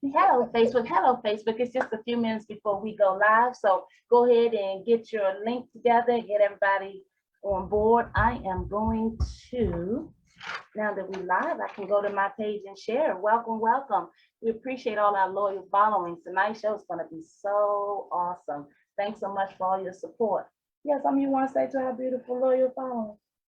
Hello, Facebook. It's just a few minutes before we go live. So go ahead and get your link together, get everybody on board. I am going to, now that we live, I can go to my page and share. Welcome, welcome. We appreciate all our loyal following. Tonight's show is going to be so awesome. Thanks so much for all your support. Yes, something you want to say to our beautiful loyal following?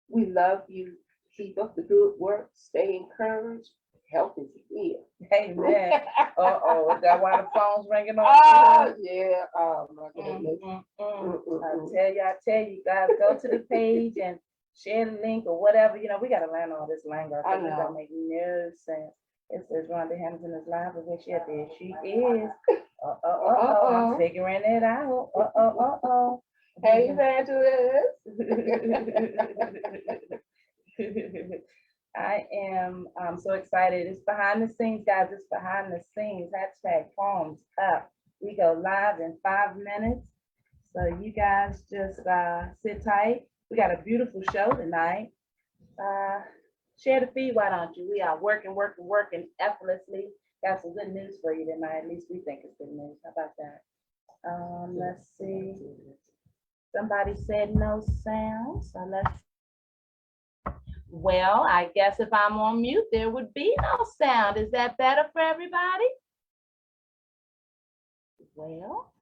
We love you. Keep up the good work. Stay encouraged. Help is here. Amen. Uh-oh, is that why the phone's ringing off? Oh, yeah. Oh, my goodness. I tell you, guys, go to the page and share the link or whatever. You know, we got to learn all this language. I It know. don't make no sense. It says Rhonda Hamilton is live, but where she at? There she is. I'm figuring it out. Hey, Evangelist. I am so excited. It's behind the scenes, guys. It's behind the scenes. Hashtag palms up. We go live in 5 minutes. So you guys just sit tight. We got a beautiful show tonight. Share the feed, why don't you? We are working effortlessly. Got some good news for you tonight. At least we think it's good news. How about that? Let's see. Somebody said no sound. So let's. Well, I guess if I'm on mute, there would be no sound. Is that better for everybody? Well,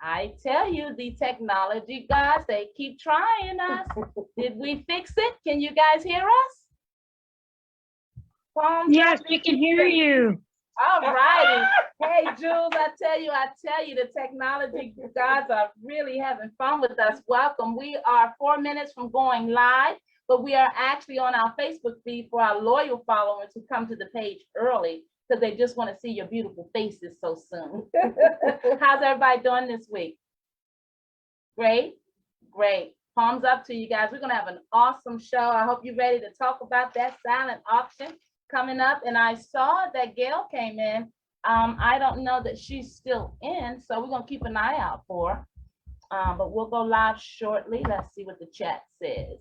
I tell you, the technology gods, they keep trying us. Did we fix it? Can you guys hear us? Yes, we can hear you. All righty. Hey, Jules, I tell you, the technology gods are really having fun with us. Welcome. We are 4 minutes from going live, but we are actually on our Facebook feed for our loyal followers who come to the page early because they just want to see your beautiful faces so soon. How's everybody doing this week? Great, great. Palms up to you guys. We're going to have an awesome show. I hope you're ready to talk about that silent auction coming up. And I saw that Gail came in. I don't know that she's still in, so we're going to keep an eye out for her. But we'll go live shortly. Let's see what the chat says.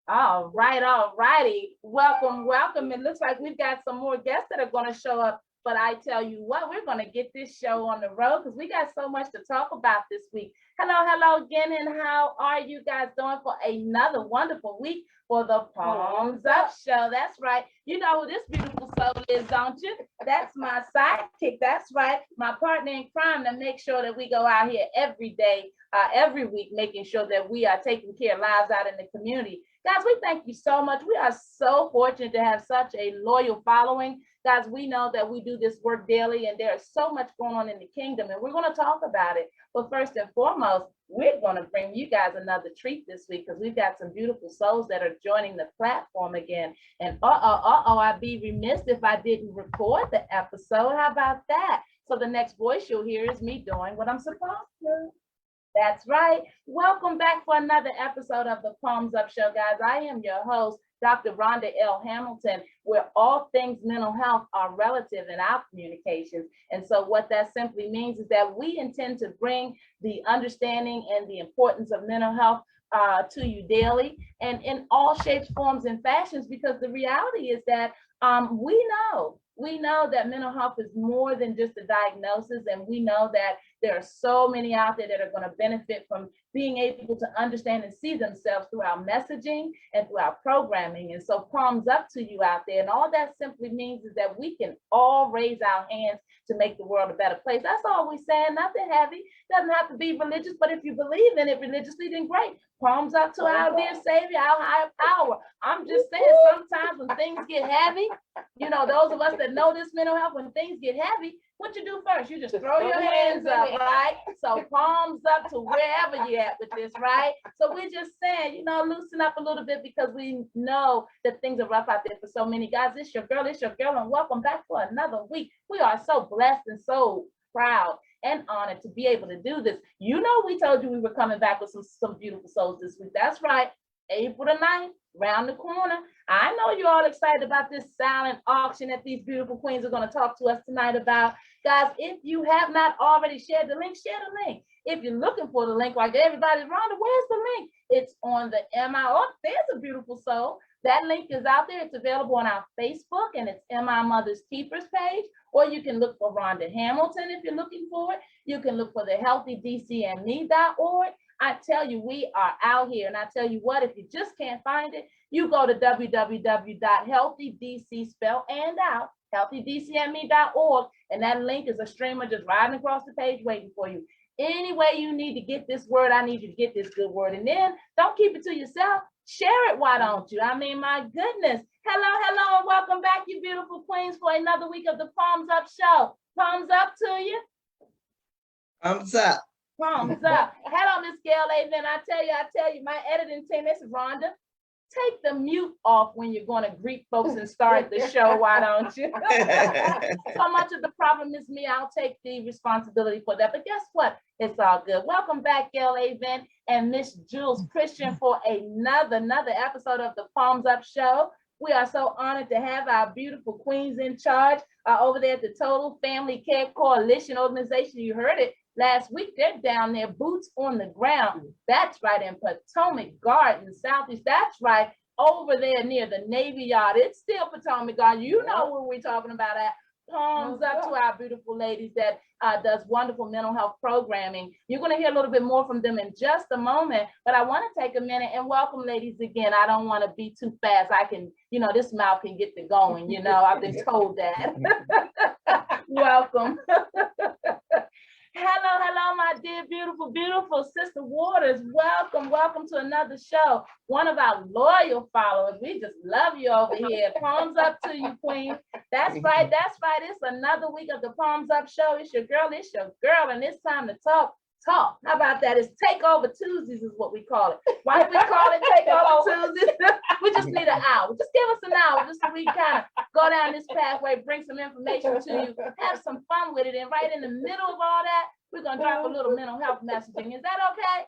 All righty. Welcome. It looks like we've got some more guests that are going to show up. But I tell you what, we're going to get this show on the road because we got so much to talk about this week. Hello again, and how are you guys doing for another wonderful week for the Palms Up Show? That's right. You know who this beautiful soul is, don't you? That's my sidekick. That's right. My partner in crime to make sure that we go out here every day, every week, making sure that we are taking care of lives out in the community. Guys, we thank you so much. We are so fortunate to have such a loyal following. Guys, we know that we do this work daily and there's so much going on in the kingdom and we're going to talk about it. But first and foremost, we're going to bring you guys another treat this week because we've got some beautiful souls that are joining the platform again. And I'd be remiss if I didn't record the episode. How about that? So the next voice you'll hear is me doing what I'm supposed to. That's right. Welcome back for another episode of the Palms Up Show, guys. I am your host, Dr. Rhonda L. Hamilton, where all things mental health are relative in our communications. And so what that simply means is that we intend to bring the understanding and the importance of mental health to you daily and in all shapes, forms, and fashions, because the reality is that we know that mental health is more than just a diagnosis, and we know that there are so many out there that are going to benefit from being able to understand and see themselves through our messaging and through our programming. And so palms up to you out there. And all that simply means is that we can all raise our hands to make the world a better place. That's all we're saying, nothing heavy. Doesn't have to be religious, but if you believe in it religiously, then great. Palms up to our dear Savior, our higher power. I'm just saying, sometimes when things get heavy, you know, those of us that know this mental health, when things get heavy, what you do first? You just throw your hands up, right? So palms up to wherever you're at with this, right? So we're just saying, you know, loosen up a little bit because we know that things are rough out there for so many guys. It's your girl, and welcome back for another week. We are so blessed and so proud and honored to be able to do this. You know, we told you we were coming back with some beautiful souls this week. That's right. April the 9th, round the corner. I know you're all excited about this silent auction that these beautiful queens are going to talk to us tonight about. Guys, if you have not already shared the link, share the link. If you're looking for the link, like everybody's, Rhonda, where's the link? It's on the MI. Oh, there's a beautiful soul. That link is out there. It's available on our Facebook, and it's MI Mother's Keepers page. Or you can look for Rhonda Hamilton if you're looking for it. You can look for the healthydcme.org. I tell you, we are out here. And I tell you what, if you just can't find it, you go to www.healthydc, spell and out, healthydcme.org. And that link is a streamer just riding across the page waiting for you. Any way you need to get this word, I need you to get this good word. And then don't keep it to yourself. Share it, why don't you? I mean, my goodness. Hello, and welcome back, you beautiful queens, for another week of the Palms Up Show. Palms up to you. Thumbs up. Palms up. Hello, Miss Gail Aven. I tell you, my editing team, this is Rhonda. Take the mute off when you're going to greet folks and start the show, why don't you? So much of the problem is me. I'll take the responsibility for that. But guess what? It's all good. Welcome back, Gail Aven and Miss Jules Christian, for another episode of the Palms Up Show. We are so honored to have our beautiful queens in charge over there at the Total Family Care Coalition organization. You heard it last week. They're down there, boots on the ground. That's right, in Potomac Gardens, Southeast. That's right, over there near the Navy Yard. It's still Potomac Garden. You know where we're talking about at. Palms up to our beautiful ladies that does wonderful mental health programming. You're going to hear a little bit more from them in just a moment, but I want to take a minute and welcome ladies again. I don't want to be too fast. I can, this mouth can get to going, I've been told that. Welcome. Hello, my dear, beautiful sister Waters. Welcome to another show. One of our loyal followers. We just love you over here. Palms up to you, queen. That's right. It's another week of the Palms Up Show. It's your girl, and it's time to talk. How about that? It's Takeover Tuesdays is what we call it. Why do we call it Takeover Tuesdays? We just need an hour. Just give us an hour just so we kind of go down this pathway, bring some information to you, have some fun with it. And right in the middle of all that, we're going to drop a little mental health messaging. Is that okay?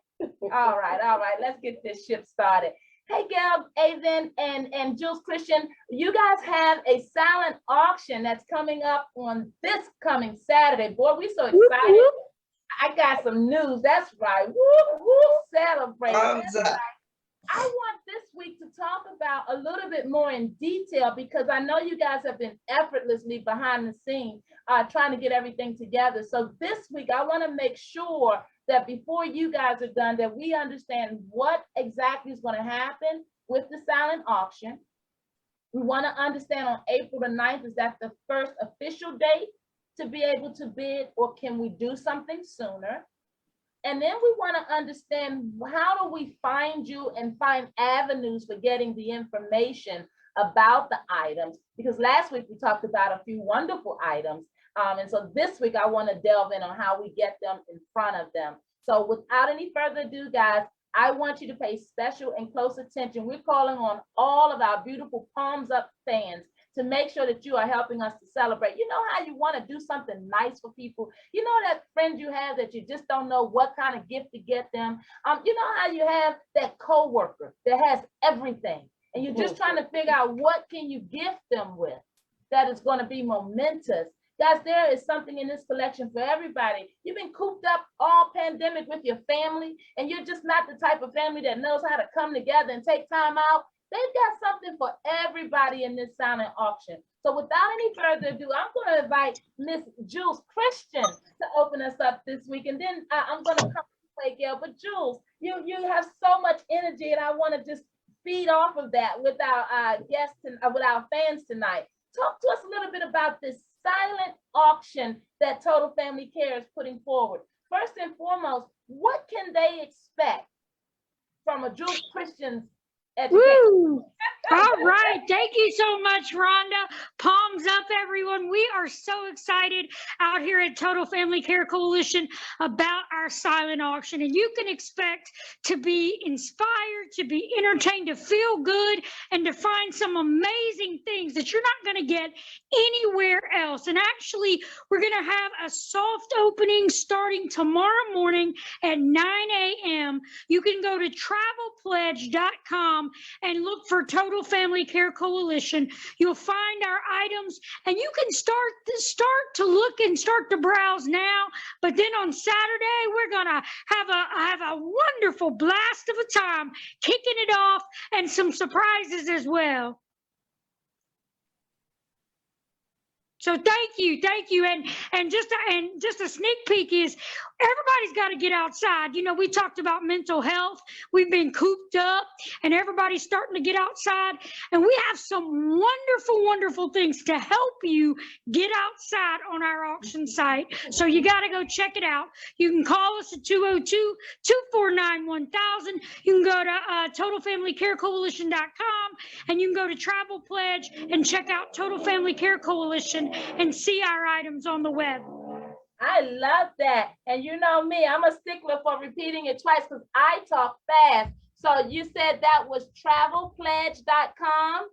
All right. Let's get this ship started. Hey, Gail, Aven, and Jules Christian, you guys have a silent auction that's coming up on this coming Saturday. Boy, we're so excited. I got some news. That's right. Woo, celebrate. That's right. I want this week to talk about a little bit more in detail because I know you guys have been effortlessly behind the scenes trying to get everything together. So this week, I want to make sure that before you guys are done, that we understand what exactly is going to happen with the silent auction. We want to understand on April the 9th, is that the first official date to be able to bid, or can we do something sooner? And then we want to understand, how do we find you and find avenues for getting the information about the items? Because last week we talked about a few wonderful items. And so this week I want to delve in on how we get them in front of them. So without any further ado, guys, I want you to pay special and close attention. We're calling on all of our beautiful Palms Up fans to make sure that you are helping us to celebrate. You know how you want to do something nice for people? You know that friend you have that you just don't know what kind of gift to get them? You know how you have that coworker that has everything and you're just trying to figure out what can you gift them with that is going to be momentous. Guys, there is something in this collection for everybody. You've been cooped up all pandemic with your family, and you're just not the type of family that knows how to come together and take time out. They've got something for everybody in this silent auction. So without any further ado, I'm going to invite Miss Jules Christian to open us up this week. And then I'm going to come to play, Gail. But Jules, you have so much energy, and I want to just feed off of that with our guests and with our fans tonight. Talk to us a little bit about this silent auction that Total Family Care is putting forward. First and foremost, what can they expect from a Jules Christian's education? Woo! All right. Thank you so much, Rhonda. Palms up, everyone. We are so excited out here at Total Family Care Coalition about our silent auction. And you can expect to be inspired, to be entertained, to feel good, and to find some amazing things that you're not going to get anywhere else. And actually, we're going to have a soft opening starting tomorrow morning at 9 a.m. a.m., you can go to travelpledge.com and look for Total Family Care Coalition. You'll find our items, and you can start to look and start to browse now. But then on Saturday, we're gonna have a wonderful blast of a time, kicking it off, and some surprises as well. So thank you, and just a sneak peek is everybody's got to get outside. You know, we talked about mental health. We've been cooped up, and everybody's starting to get outside. And we have some wonderful things to help you get outside on our auction site. So you got to go check it out. You can call us at 202-249-1000. You can go to TotalFamilyCareCoalition.com, and you can go to Travel Pledge and check out Total Family Care Coalition and see our items on the web. I love that. And you know me, I'm a stickler for repeating it twice because I talk fast. So you said that was travelpledge.com?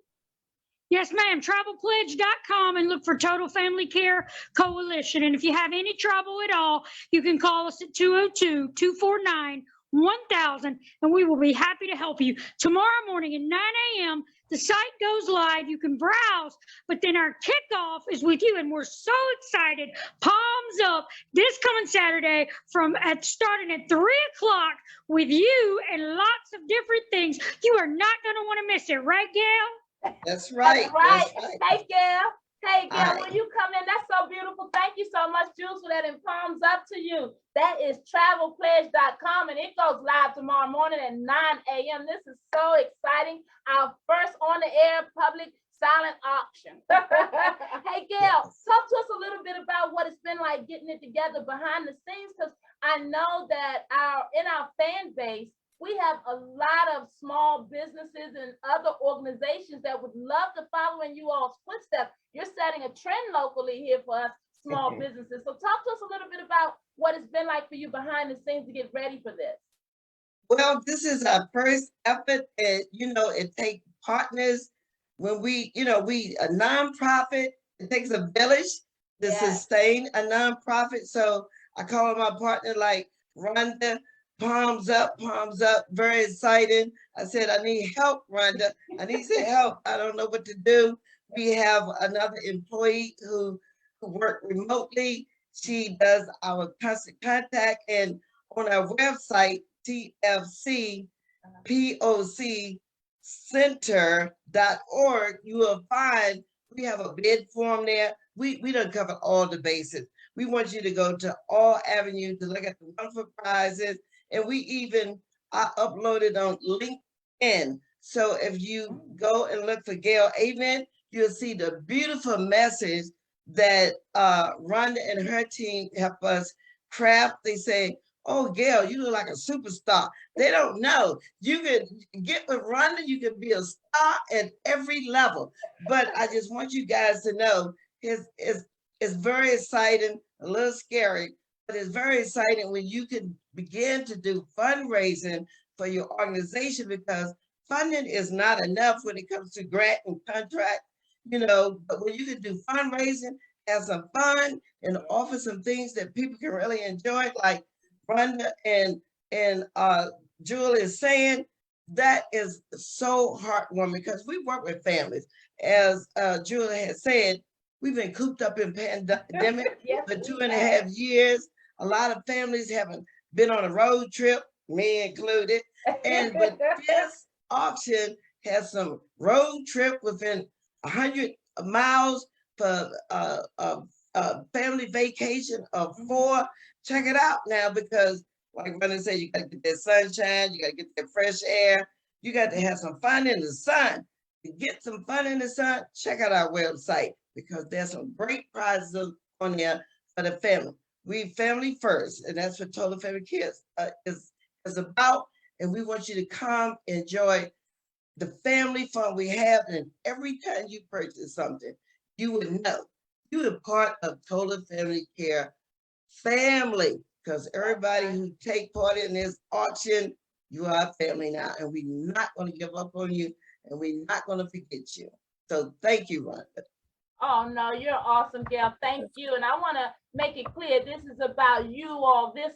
Yes, ma'am. Travelpledge.com and look for Total Family Care Coalition. And if you have any trouble at all, you can call us at 202-249-1000, and we will be happy to help you. Tomorrow morning at 9 a.m., the site goes live. You can browse, but then our kickoff is with you, and we're so excited. Palms up this coming Saturday starting at 3 o'clock with you and lots of different things. You are not going to want to miss it, right, Gail? That's right. That's right. That's right. Hey, Gail. Hey, Gail, Hi. when you come in, that's so beautiful. Thank you so much, Jules, for that, and palms up to you. That is travelpledge.com, and it goes live tomorrow morning at 9 a.m. This is so exciting. Our first on-the-air public silent auction. Hey, Gail, talk to us a little bit about what it's been like getting it together behind the scenes, because I know that in our fan base, we have a lot of small businesses and other organizations that would love to follow in you all's footsteps. You're setting a trend locally here for us small businesses. So talk to us a little bit about what it's been like for you behind the scenes to get ready for this. Well, this is our first effort, and it takes partners. When we a nonprofit, it takes a village to sustain a nonprofit. So I call my partner like Rhonda. Palms up, very exciting. I said, I need help, Rhonda. I need some help. I don't know what to do. We have another employee who works remotely. She does our constant contact, and on our website, TFCC.org, you will find we have a bid form there. We done cover all the bases. We want you to go to all avenues to look at the wonderful prizes. And I uploaded on LinkedIn. So if you go and look for Gail Amen, you'll see the beautiful message that Rhonda and her team help us craft. They say, oh, Gail, you look like a superstar. They don't know. You can get with Rhonda, you can be a star at every level. But I just want you guys to know it's very exciting, a little scary, but it's very exciting when you can begin to do fundraising for your organization, because funding is not enough when it comes to grant and contract, but when you can do fundraising, have some fun, and offer some things that people can really enjoy, like Rhonda and Jewel is saying, that is so heartwarming, because we work with families. As Jewel has said, we've been cooped up in pandemic for 2.5 years. A lot of families haven't been on a road trip, me included. But this auction has some road trip within 100 miles for family vacation of 4. Check it out now, because like Rhonda said, you got to get that sunshine, you got to get that fresh air, you got to have some fun in the sun. To get some fun in the sun, check out our website, because there's some great prizes on there for the family. We family first, and that's what Total Family Care is about. And we want you to come enjoy the family fun we have. And every time you purchase something, you would know you're a part of Total Family Care family, because everybody who take part in this auction, you are family now, and we're not going to give up on you, and we're not going to forget you. So thank you, Rhonda. Oh, no, you're awesome, Gail. Thank you. And I want to make it clear this is about you all this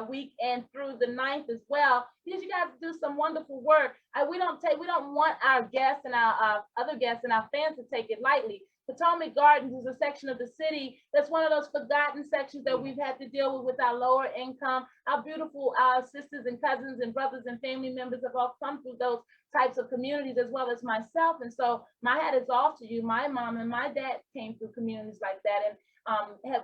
week and through the 9th as well, because you guys do some wonderful work. We don't want our guests and our other guests and our fans to take it lightly. Potomac Gardens is a section of the city that's one of those forgotten sections that we've had to deal with our lower income. Our beautiful sisters and cousins and brothers and family members have all come through those types of communities as well as myself. And so my hat is off to you. My mom and my dad came through communities like that. And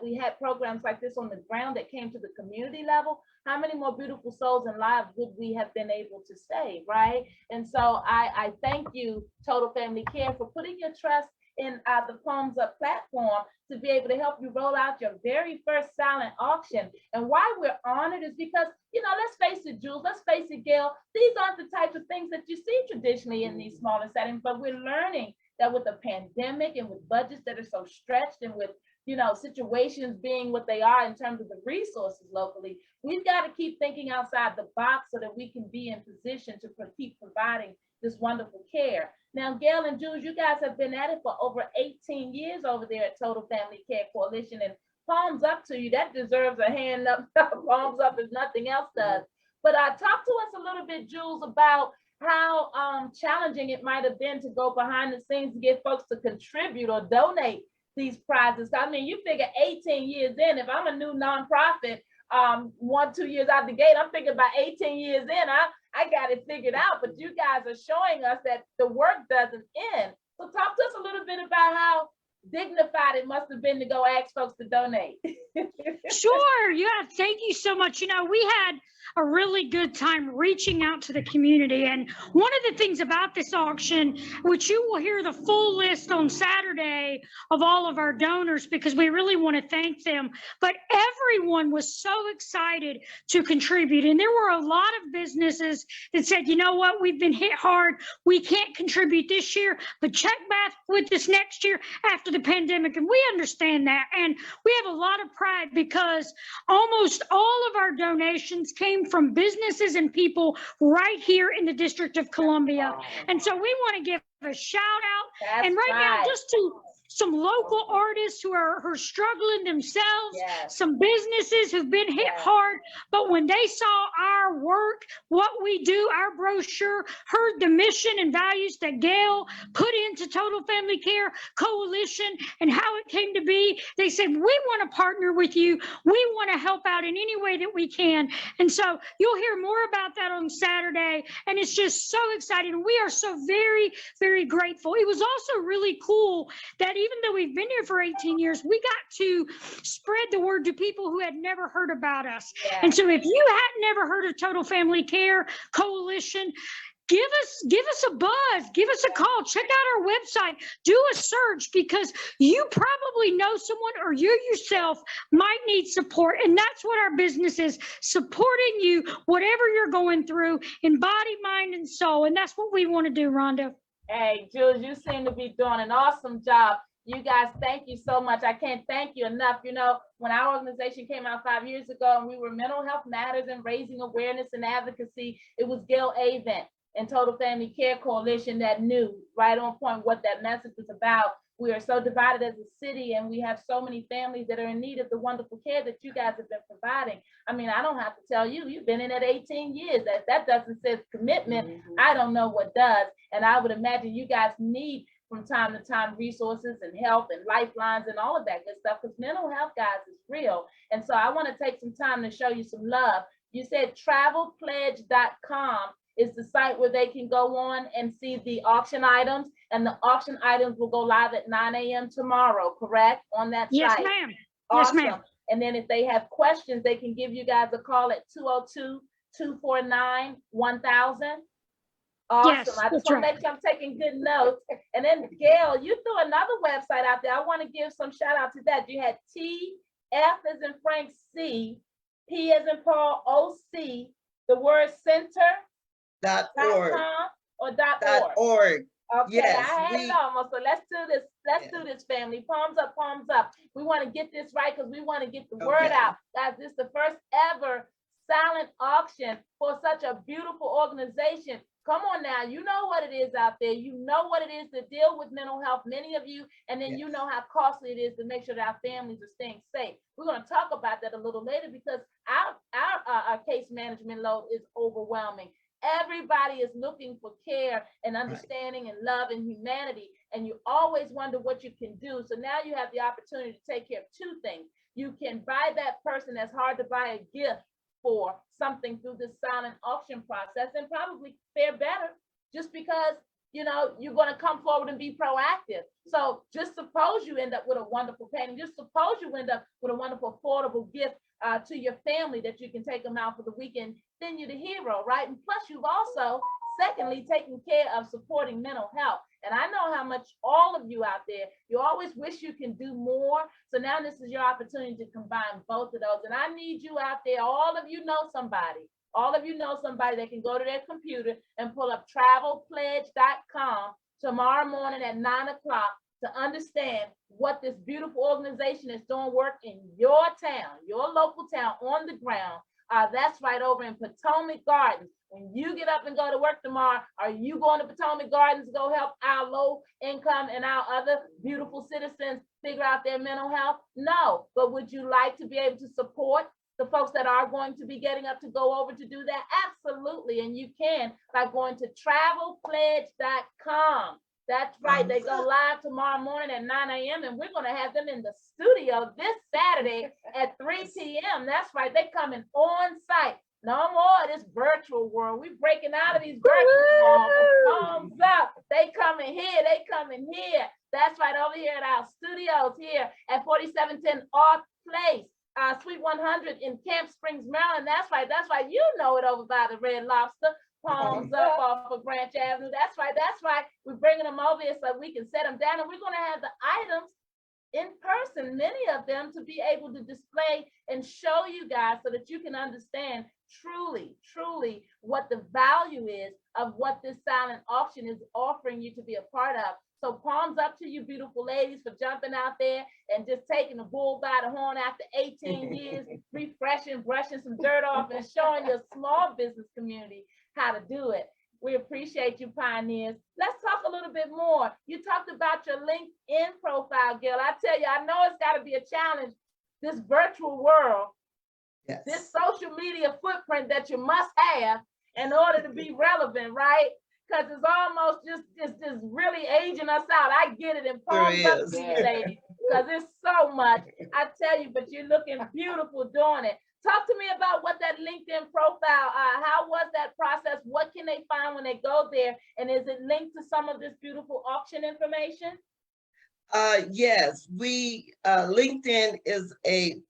we had programs like this on the ground that came to the community level, how many more beautiful souls and lives would we have been able to save, right? And so I thank you, Total Family Care, for putting your trust in the Palms Up platform to be able to help you roll out your very first silent auction. And why we're honored is because, you know, let's face it, Jules, let's face it, Gail, these aren't the types of things that you see traditionally in these smaller settings, but we're learning that with a pandemic and with budgets that are so stretched and with, you know, situations being what they are in terms of the resources locally, we've got to keep thinking outside the box so that we can be in position to keep providing this wonderful care. Now, Gail and Jules, you guys have been at it for over 18 years over there at Total Family Care Coalition, and palms up to you. That deserves a hand up, palms up if nothing else does. But talk to us a little bit, Jules, about how challenging it might have been to go behind the scenes to get folks to contribute or donate these prizes. I mean, you figure 18 years in, if I'm a new nonprofit, 1-2 years out the gate, I'm thinking about 18 years in, I got it figured out, but you guys are showing us that the work doesn't end. So talk to us a little bit about how dignified it must have been to go ask folks to donate. Sure. Yeah. Thank you so much. You know, we had a really good time reaching out to the community. And one of the things about this auction, which you will hear the full list on Saturday of all of our donors, because we really want to thank them, but everyone was so excited to contribute. And there were a lot of businesses that said, you know what, we've been hit hard. We can't contribute this year, but check back with us next year after the pandemic. And we understand that. And we have a lot of pride because almost all of our donations came from businesses and people right here in the District of Columbia. And so we want to give a shout out. That's and right now, right. just to some local artists who are struggling themselves, Yes. some businesses who've been hit Yes. hard, but when they saw our work, what we do, our brochure, heard the mission and values that Gail put into Total Family Care Coalition and how it came to be, they said, we want to partner with you. We want to help out in any way that we can. And so you'll hear more about that on Saturday. And it's just so exciting. We are so very, very grateful. It was also really cool that even though we've been here for 18 years, we got to spread the word to people who had never heard about us. Yes. And so if you had never heard of Total Family Care Coalition, give us a buzz, give us a call, check out our website, do a search, because you probably know someone or you yourself might need support. And that's what our business is, supporting you, whatever you're going through in body, mind, and soul. And that's what we want to do, Rhonda. Hey, Jules, you seem to be doing an awesome job. You guys, thank you so much. I can't thank you enough. You know, when our organization came out 5 years ago and we were Mental Health Matters and raising awareness and advocacy, it was Gail Avent and Total Family Care Coalition that knew right on point what that message was about. We are so divided as a city, and we have so many families that are in need of the wonderful care that you guys have been providing. I mean, I don't have to tell you, you've been in it 18 years. That doesn't say commitment. Mhm. I don't know what does. And I would imagine you guys need from time to time resources and help and lifelines and all of that good stuff, because mental health, guys, is real. And so I want to take some time to show you some love. You said travelpledge.com is the site where they can go on and see the auction items, and the auction items will go live at 9 a.m. tomorrow, correct? On that Yes, site. ma'am. Awesome. Yes, ma'am. And then if they have questions, they can give you guys a call at 202-249-1000. Awesome. Yes, I just that's want to right. make sure I'm taking good notes. And then Gail, you threw another website out there. I want to give some shout out to that. You had TF as in Frank C, P as in Paul, OC, the word center.com .org. or .org. .org. Okay, Yes, I had it almost. So let's do this. Let's do this, family. Palms up, palms up. We want to get this right because we want to get the word Okay. out. Guys, this is the first ever silent auction for such a beautiful organization. Come on now, you know what it is out there. You know what it is to deal with mental health, many of you, and then you know how costly it is to make sure that our families are staying safe. We're going to talk about that a little later because our case management load is overwhelming. Everybody is looking for care and understanding and love and humanity, and you always wonder what you can do. So now you have the opportunity to take care of two things. You can buy that person that's hard to buy a gift for something through this silent auction process and probably fare better just because, you know, you're going to come forward and be proactive. So just suppose you end up with a wonderful painting. Just suppose you end up with a wonderful, affordable gift to your family that you can take them out for the weekend. Then you're the hero, right? And plus you've also, secondly, taken care of supporting mental health. And I know how much all of you out there, you always wish you can do more. So now this is your opportunity to combine both of those. And I need you out there, all of you know somebody that can go to their computer and pull up travelpledge.com tomorrow morning at 9 o'clock to understand what this beautiful organization is doing work in your town, your local town on the ground. That's right over in Potomac Gardens. When you get up and go to work tomorrow, are you going to Potomac Gardens to go help our low income and our other beautiful citizens figure out their mental health? No, but would you like to be able to support the folks that are going to be getting up to go over to do that? Absolutely, and you can by going to travelpledge.com. That's right. They go live tomorrow morning at 9 a.m. and we're going to have them in the studio this Saturday at 3 p.m. That's right. They coming on site. No more of this virtual world. We're breaking out of these virtual worlds. Thumbs up. They coming here. They coming here. That's right. Over here at our studios here at 4710 Ark Place, Suite 100 in Camp Springs, Maryland. That's right. That's right. You know it over by the Red Lobster. Palms up off of Branch Avenue. That's right. That's right. We're bringing them over here so we can set them down, and we're going to have the items in person, many of them, to be able to display and show you guys so that you can understand truly what the value is of what this silent auction is offering you to be a part of. So palms up to you beautiful ladies for jumping out there and just taking the bull by the horn after 18 years, refreshing, brushing some dirt off and showing your small business community how to do it. We appreciate you, pioneers. Let's talk a little bit more. You talked about your LinkedIn profile, Gil. I tell you, I know it's got to be a challenge, this virtual world, this social media footprint that you must have in order to be relevant, right? Because it's almost just really aging us out. I get it, and palms up to you, ladies, because it's so much. I tell you, but you're looking beautiful doing it. Talk to me about what that LinkedIn profile, how was that process? What can they find when they go there? And is it linked to some of this beautiful auction information? Yes, LinkedIn is a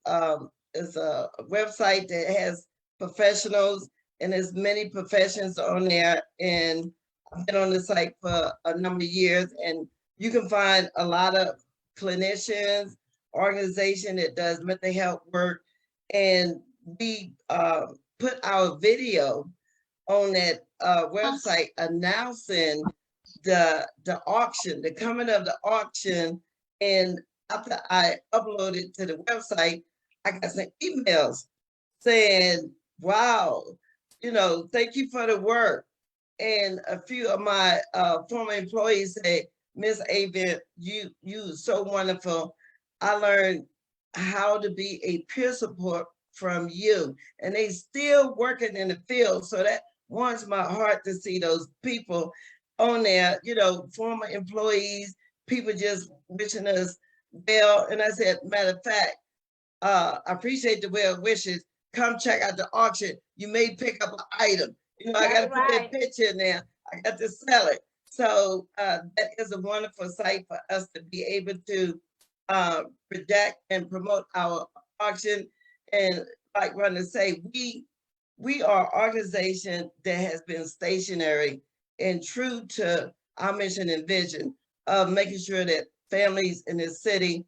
website that has professionals, and there's many professions on there. And I've been on the site for a number of years, and you can find a lot of clinicians, organization that does mental health work. And we put our video on that website announcing the auction, the coming of the auction. And after I uploaded to the website, I got some emails saying, wow, thank you for the work. And a few of my former employees say, Miss Avent, you so wonderful. I learned how to be a peer support from you. And they still working in the field. So that warms my heart to see those people on there, former employees, people just wishing us well. And I said, matter of fact, I appreciate the well wishes. Come check out the auction. You may pick up an item. I got to put that picture in there. I got to sell it. So that is a wonderful site for us to be able to protect and promote our auction. And like Rhonda say, we are an organization that has been stationary and true to our mission and vision of making sure that families in this city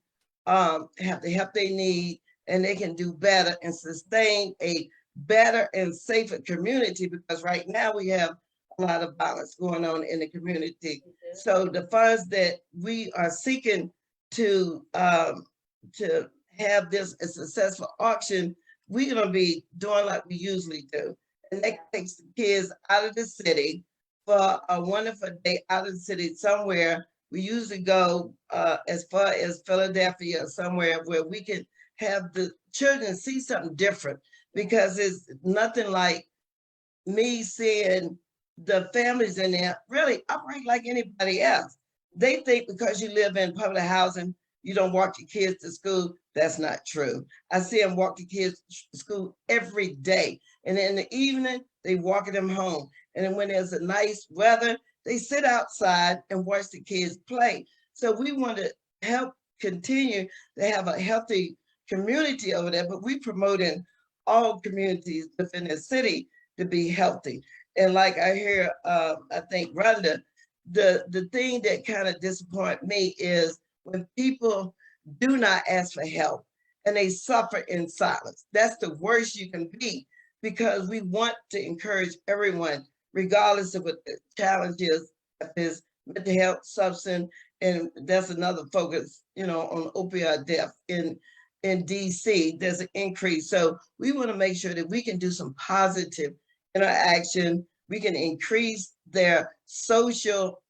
have the help they need, and they can do better and sustain a better and safer community, because right now we have a lot of violence going on in the community. So the funds that we are seeking to have this a successful auction, we're going to be doing like we usually do. And that takes the kids out of the city for a wonderful day out of the city somewhere. We usually go as far as Philadelphia or somewhere where we can have the children see something different, because it's nothing like me seeing the families in there really operate like anybody else. They think because you live in public housing, you don't walk your kids to school. That's not true. I see them walk the kids to school every day. And in the evening, they walk them home. And then when there's a nice weather, they sit outside and watch the kids play. So we want to help continue to have a healthy community over there, but we promoting all communities within the city to be healthy. And like I hear, I think Rhonda, the thing that kind of disappoint me is when people do not ask for help and they suffer in silence. That's the worst you can be, because we want to encourage everyone, regardless of what the challenge is, if it's mental health, substance, and that's another focus, on opioid death in DC. There's an increase. So we want to make sure that we can do some positive interaction. We can increase their social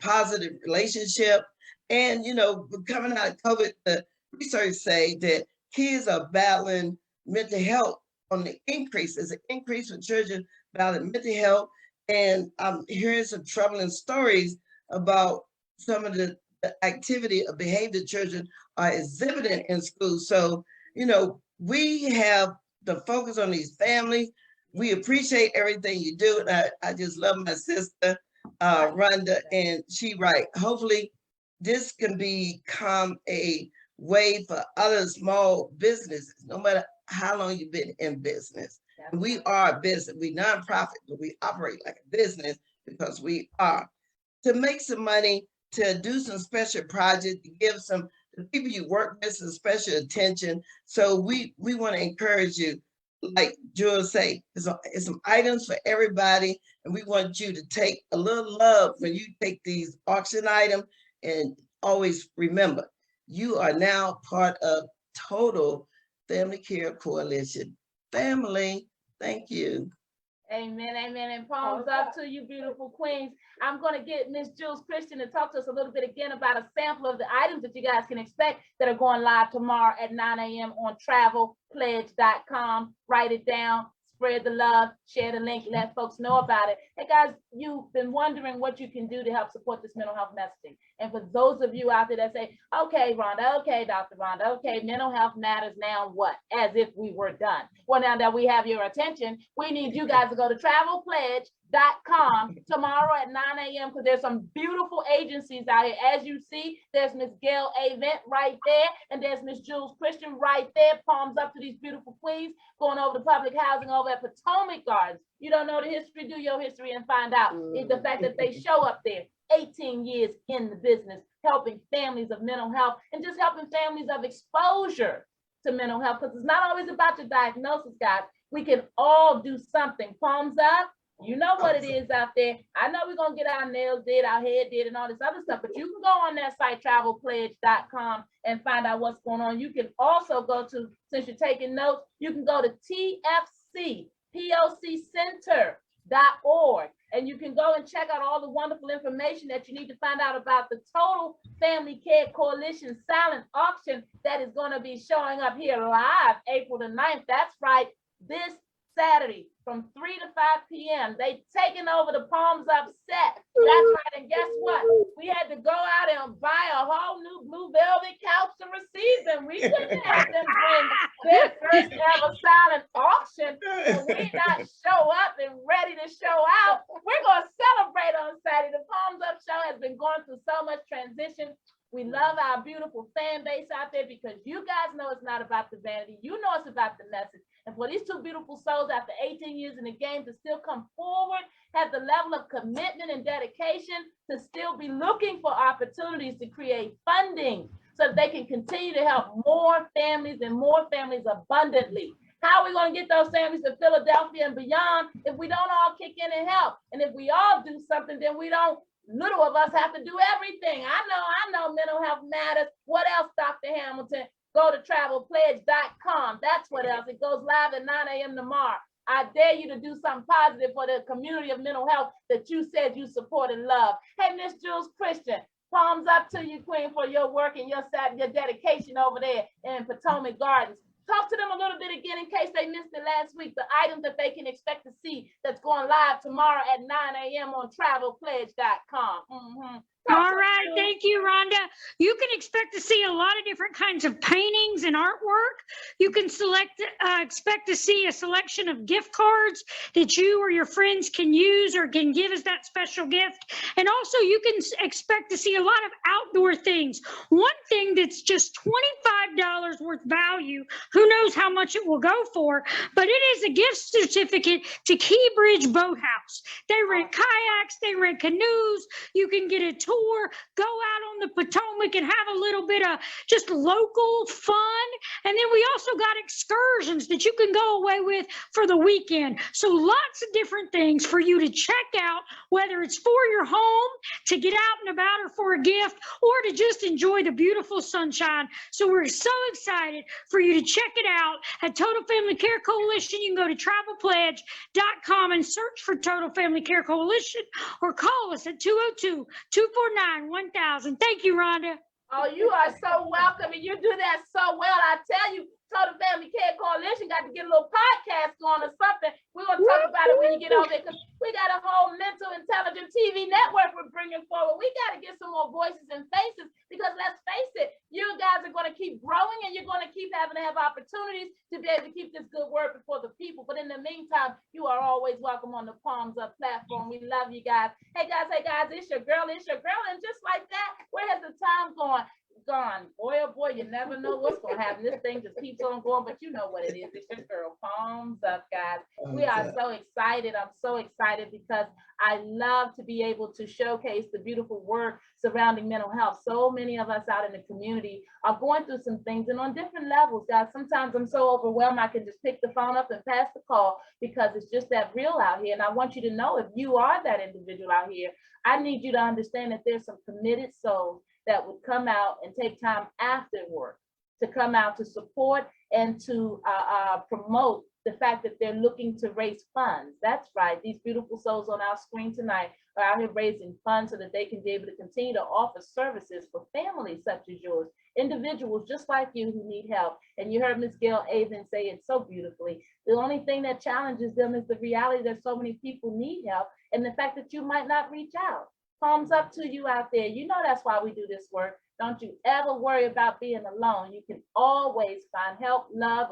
positive relationship. And, coming out of COVID, the research say that kids are battling mental health on the increase. There's an increase for children battling mental health. And I'm hearing some troubling stories about some of the activity of behavior children are exhibiting in school. So, we have the focus on these families. We appreciate everything you do. And I just love my sister, Rhonda, and she right. Hopefully this can become a way for other small businesses, no matter how long you've been in business. We are a business, we nonprofit, but we operate like a business because we are. To make some money, to do some special projects, to give some the people you work with some special attention. So we want to encourage you, like Jewel say, it's some items for everybody, and we want you to take a little love when you take these auction items, and always remember, you are now part of Total Family Care Coalition. Family, thank you. Amen, amen, and palms up to you, beautiful queens. I'm going to get Miss Jules Christian to talk to us a little bit again about a sample of the items that you guys can expect that are going live tomorrow at 9 a.m. on travelpledge.com. Write it down, spread the love, share the link, let folks know about it. Hey guys, you've been wondering what you can do to help support this mental health messaging. And for those of you out there that say, okay, Rhonda, okay, Dr. Rhonda, okay, mental health matters, now what? As if we were done. Well, now that we have your attention, we need you guys to go to travelpledge.com tomorrow at 9 a.m. because there's some beautiful agencies out here. As you see, there's Miss Gail Avent right there, and there's Miss Jules Christian right there. Palms up to these beautiful queens going over to public housing over at Potomac Gardens. You don't know the history, do your history and find out. It's the fact that they show up there. 18 years in the business, helping families of mental health and just helping families of exposure to mental health, because it's not always about your diagnosis, guys. We can all do something. Palms up. You know what it is out there. I know we're going to get our nails did, our hair did, and all this other stuff, but you can go on that site, travelpledge.com, and find out what's going on. You can also go to, since you're taking notes, you can go to TFCC.org, and you can go and check out all the wonderful information that you need to find out about the Total Family Care Coalition silent auction that is going to be showing up here live April the 9th. That's right, this Saturday from 3 to 5 p.m. They taking over the Palms Up set. That's right. And guess what? We had to go out and buy a whole new blue velvet couch to receive them. We couldn't have them bring their first ever silent auction and we not show up and ready to show out. We're going to celebrate on Saturday. The Palms Up show has been going through so much transition. We love our beautiful fan base out there because you guys know it's not about the vanity. You know it's about the message. And for these two beautiful souls after 18 years in the game to still come forward, have the level of commitment and dedication to still be looking for opportunities to create funding so that they can continue to help more families and more families abundantly. How are we going to get those families to Philadelphia and beyond if we don't all kick in and help? And if we all do something, then we don't. Little of us have to do everything. I know mental health matters. What else, Dr. Hamilton? Go to travelpledge.com. That's what else. It goes live at 9 a.m. tomorrow. I dare you to do something positive for the community of mental health that you said you support and love. Hey, Miss Jules Christian, palms up to you, Queen, for your work and your dedication over there in Potomac Gardens. Talk to them a little bit again in case they missed it last week, the items that they can expect to see that's going live tomorrow at 9 a.m. on travelpledge.com. All right, thank you, Rhonda. You can expect to see a lot of different kinds of paintings and artwork. You can expect to see a selection of gift cards that you or your friends can use or can give as that special gift. And also you can expect to see a lot of outdoor things. One thing that's just $25 worth value, who knows how much it will go for, but it is a gift certificate to Key Bridge Boathouse. They rent kayaks, they rent canoes, you can get a tour, go out on the Potomac and have a little bit of just local fun. And then we also got excursions that you can go away with for the weekend. So lots of different things for you to check out, whether it's for your home, to get out and about, or for a gift, or to just enjoy the beautiful sunshine. So we're so excited for you to check it out at Total Family Care Coalition. You can go to travelpledge.com and search for Total Family Care Coalition, or call us at 202-249-1000. Thank you, Rhonda. Oh, you are so welcome, and you do that so well. I tell you, Total Family Care Coalition got to get a little podcast going or something. We're going to talk about it when you get over there, because we got a whole mental intelligent TV network we're bringing forward. We got to get some more voices and faces, because let's face it, you guys are going to keep growing, and you're going to keep having to have opportunities to be able to keep this good word before the people. But in the meantime, you are always welcome on the Palms Up platform. We love you guys. Hey guys, it's your girl, and just like that, where has the time gone? Boy, oh boy, you never know what's going to happen. This thing just keeps on going, but you know what it is. It's your girl, Palms Up, guys. We are so excited. I'm so excited because I love to be able to showcase the beautiful work surrounding mental health. So many of us out in the community are going through some things, and on different levels, guys. Sometimes I'm so overwhelmed I can just pick the phone up and pass the call, because it's just that real out here. And I want you to know, if you are that individual out here, I need you to understand that there's some committed souls that would come out and take time after work to come out to support and to promote the fact that they're looking to raise funds. That's right. These beautiful souls on our screen tonight are out here raising funds so that they can be able to continue to offer services for families such as yours, individuals just like you who need help. And you heard Ms. Gail Avon say it so beautifully. The only thing that challenges them is the reality that so many people need help, and the fact that you might not reach out. Palms up to you out there. You know that's why we do this work. Don't you ever worry about being alone. You can always find help, love,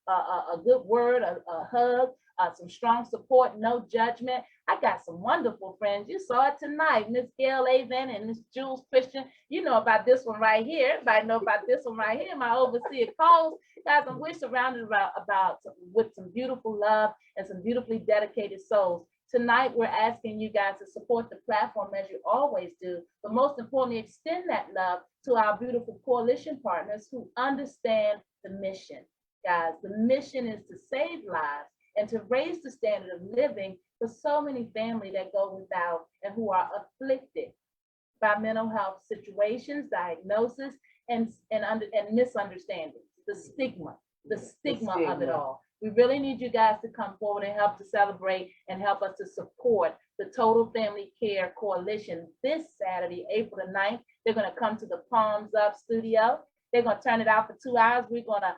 a good word, a hug, some strong support, no judgment. I got some wonderful friends. You saw it tonight. Miss Gail Avon and Miss Jules Christian. You know about this one right here. Everybody know about this one right here. My overseer calls. Guys, we're surrounded with some beautiful love and some beautifully dedicated souls. Tonight, we're asking you guys to support the platform as you always do, but most importantly, extend that love to our beautiful coalition partners who understand the mission. Guys, the mission is to save lives and to raise the standard of living for so many families that go without and who are afflicted by mental health situations, diagnosis, and misunderstandings, the stigma of it all. We really need you guys to come forward and help to celebrate and help us to support the Total Family Care Coalition this Saturday, April the 9th. They're going to come to the Palms Up studio. They're going to turn it out for 2 hours. We're going to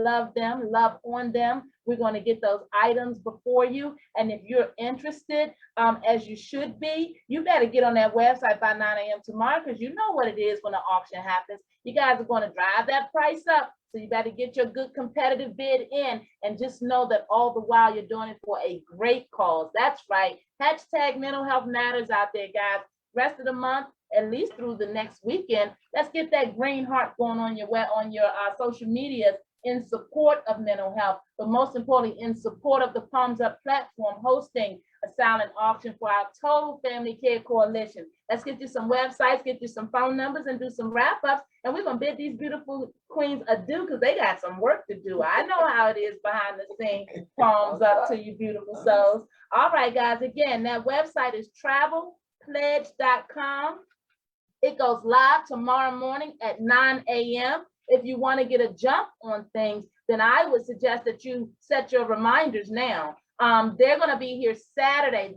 love them, love on them. We're going to get those items before you. And if you're interested, as you should be, you better get on that website by 9 a.m. tomorrow, because you know what it is when the auction happens. You guys are going to drive that price up. So you better get your good competitive bid in, and just know that all the while you're doing it for a great cause. That's right. Hashtag mental health matters out there, guys. Rest of the month, at least through the next weekend, let's get that green heart going on your social medias in support of mental health, but most importantly, in support of the Palms Up platform hosting a silent auction for our Total Family Care Coalition. Let's get you some websites, get you some phone numbers, and do some wrap-ups. And we're going to bid these beautiful queens adieu, because they got some work to do. I know how it is behind the scenes. Palms up to you beautiful souls. All right, guys, again, that website is travelpledge.com. It goes live tomorrow morning at 9 a.m. If you want to get a jump on things, then I would suggest that you set your reminders now. They're going to be here this Saturday,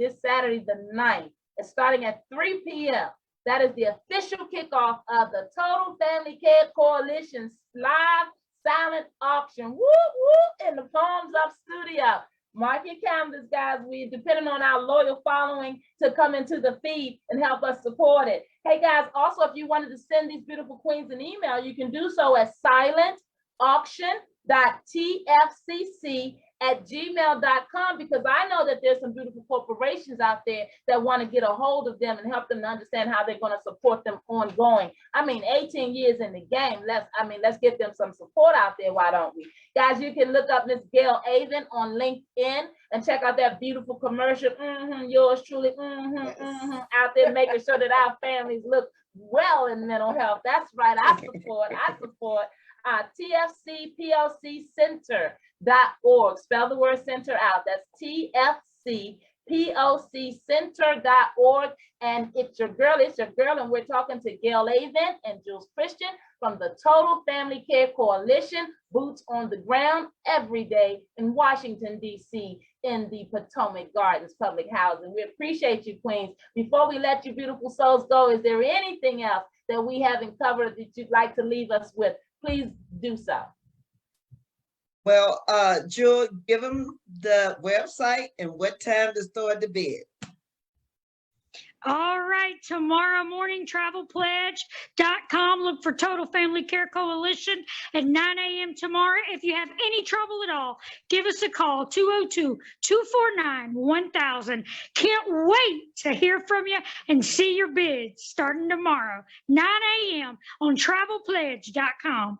the 9th. It's starting at 3 p.m. That is the official kickoff of the Total Family Care Coalition's live silent auction. Woo, woo, in the Palms Up studio. Mark your calendars, guys. We're depending on our loyal following to come into the feed and help us support it. Hey, guys, also, if you wanted to send these beautiful queens an email, you can do so at silentauction.tfcc@gmail.com, because I know that there's some beautiful corporations out there that want to get a hold of them and help them to understand how they're going to support them ongoing. I mean, 18 years in the game. Let's get them some support out there. Why don't we? Guys, you can look up Miss Gail Avon on LinkedIn and check out that beautiful commercial. Yours truly, out there making sure that our families look well in mental health. That's right. I support TFCPOCcenter.org. Spell the word center out. That's TFCPOCcenter.org. And it's your girl, and we're talking to Gail Avon and Jules Christian from the Total Family Care Coalition, boots on the ground every day in Washington, D.C., in the Potomac Gardens Public Housing. We appreciate you, queens. Before we let you beautiful souls go, is there anything else that we haven't covered that you'd like to leave us with? Please do so. Well, Jewel, give them the website and what time to start the bid. All right, tomorrow morning, travelpledge.com. Look for Total Family Care Coalition at 9 a.m. tomorrow. If you have any trouble at all, give us a call, 202-249-1000. Can't wait to hear from you and see your bids starting tomorrow, 9 a.m. on travelpledge.com.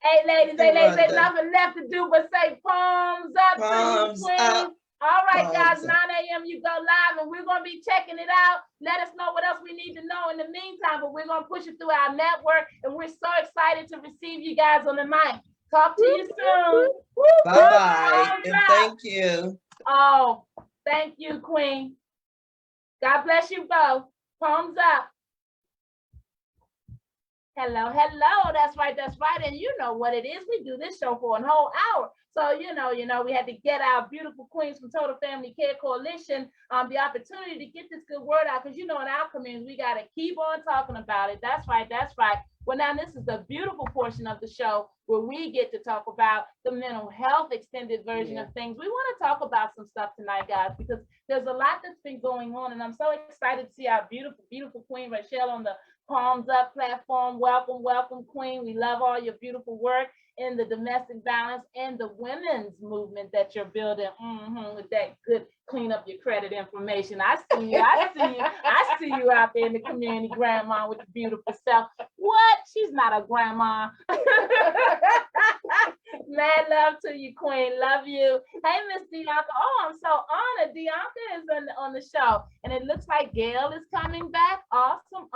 Hey, ladies, ain't nothing left to do but say palms up. Palms up. All right, guys, Palms 9 a.m. you go live, and we're going to be checking it out. Let us know what else we need to know in the meantime, but we're going to push it through our network, and we're so excited to receive you guys on the mic. Talk to you soon. Bye-bye, and thank you. Oh, thank you, Queen. God bless you both. Palms up. Hello, hello. That's right. And you know what it is. We do this show for a whole hour. So, you know, we had to get our beautiful queens from Total Family Care Coalition the opportunity to get this good word out, because, in our community, we got to keep on talking about it. That's right. Well, now this is the beautiful portion of the show where we get to talk about the mental health extended version of things. We want to talk about some stuff tonight, guys, because there's a lot that's been going on, and I'm so excited to see our beautiful, beautiful queen, Rachelle, on the Palms Up platform. Welcome, queen. We love all your beautiful work in the domestic violence and the women's movement that you're building with that good clean up your credit information. I see you out there in the community, grandma with the beautiful self. What? She's not a grandma. Mad love to you, queen. Love you. Hey, Miss Dianca. Oh, I'm so honored. Dianca is on the show, and it looks like Gail is coming back. Awesome.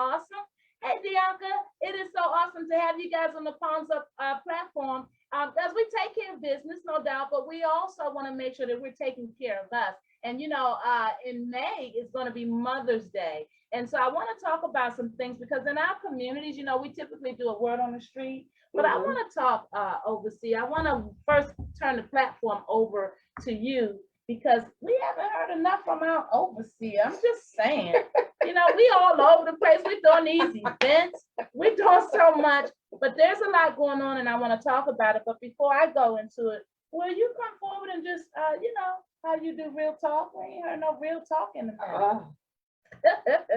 Hey, Dianca, it is so awesome to have you guys on the Palms Up platform. As we take care of business, no doubt, but we also want to make sure that we're taking care of us. And, in May, it's going to be Mother's Day. And so I want to talk about some things, because in our communities, we typically do a word on the street, but I want to talk, Overseer. I want to first turn the platform over to you, because we haven't heard enough from our Overseer. I'm just saying. We all over the place. We're doing these events. We're doing so much, but there's a lot going on, and I want to talk about it. But before I go into it, will you come forward and just, how you do real talk? We ain't heard no real talk in the minute.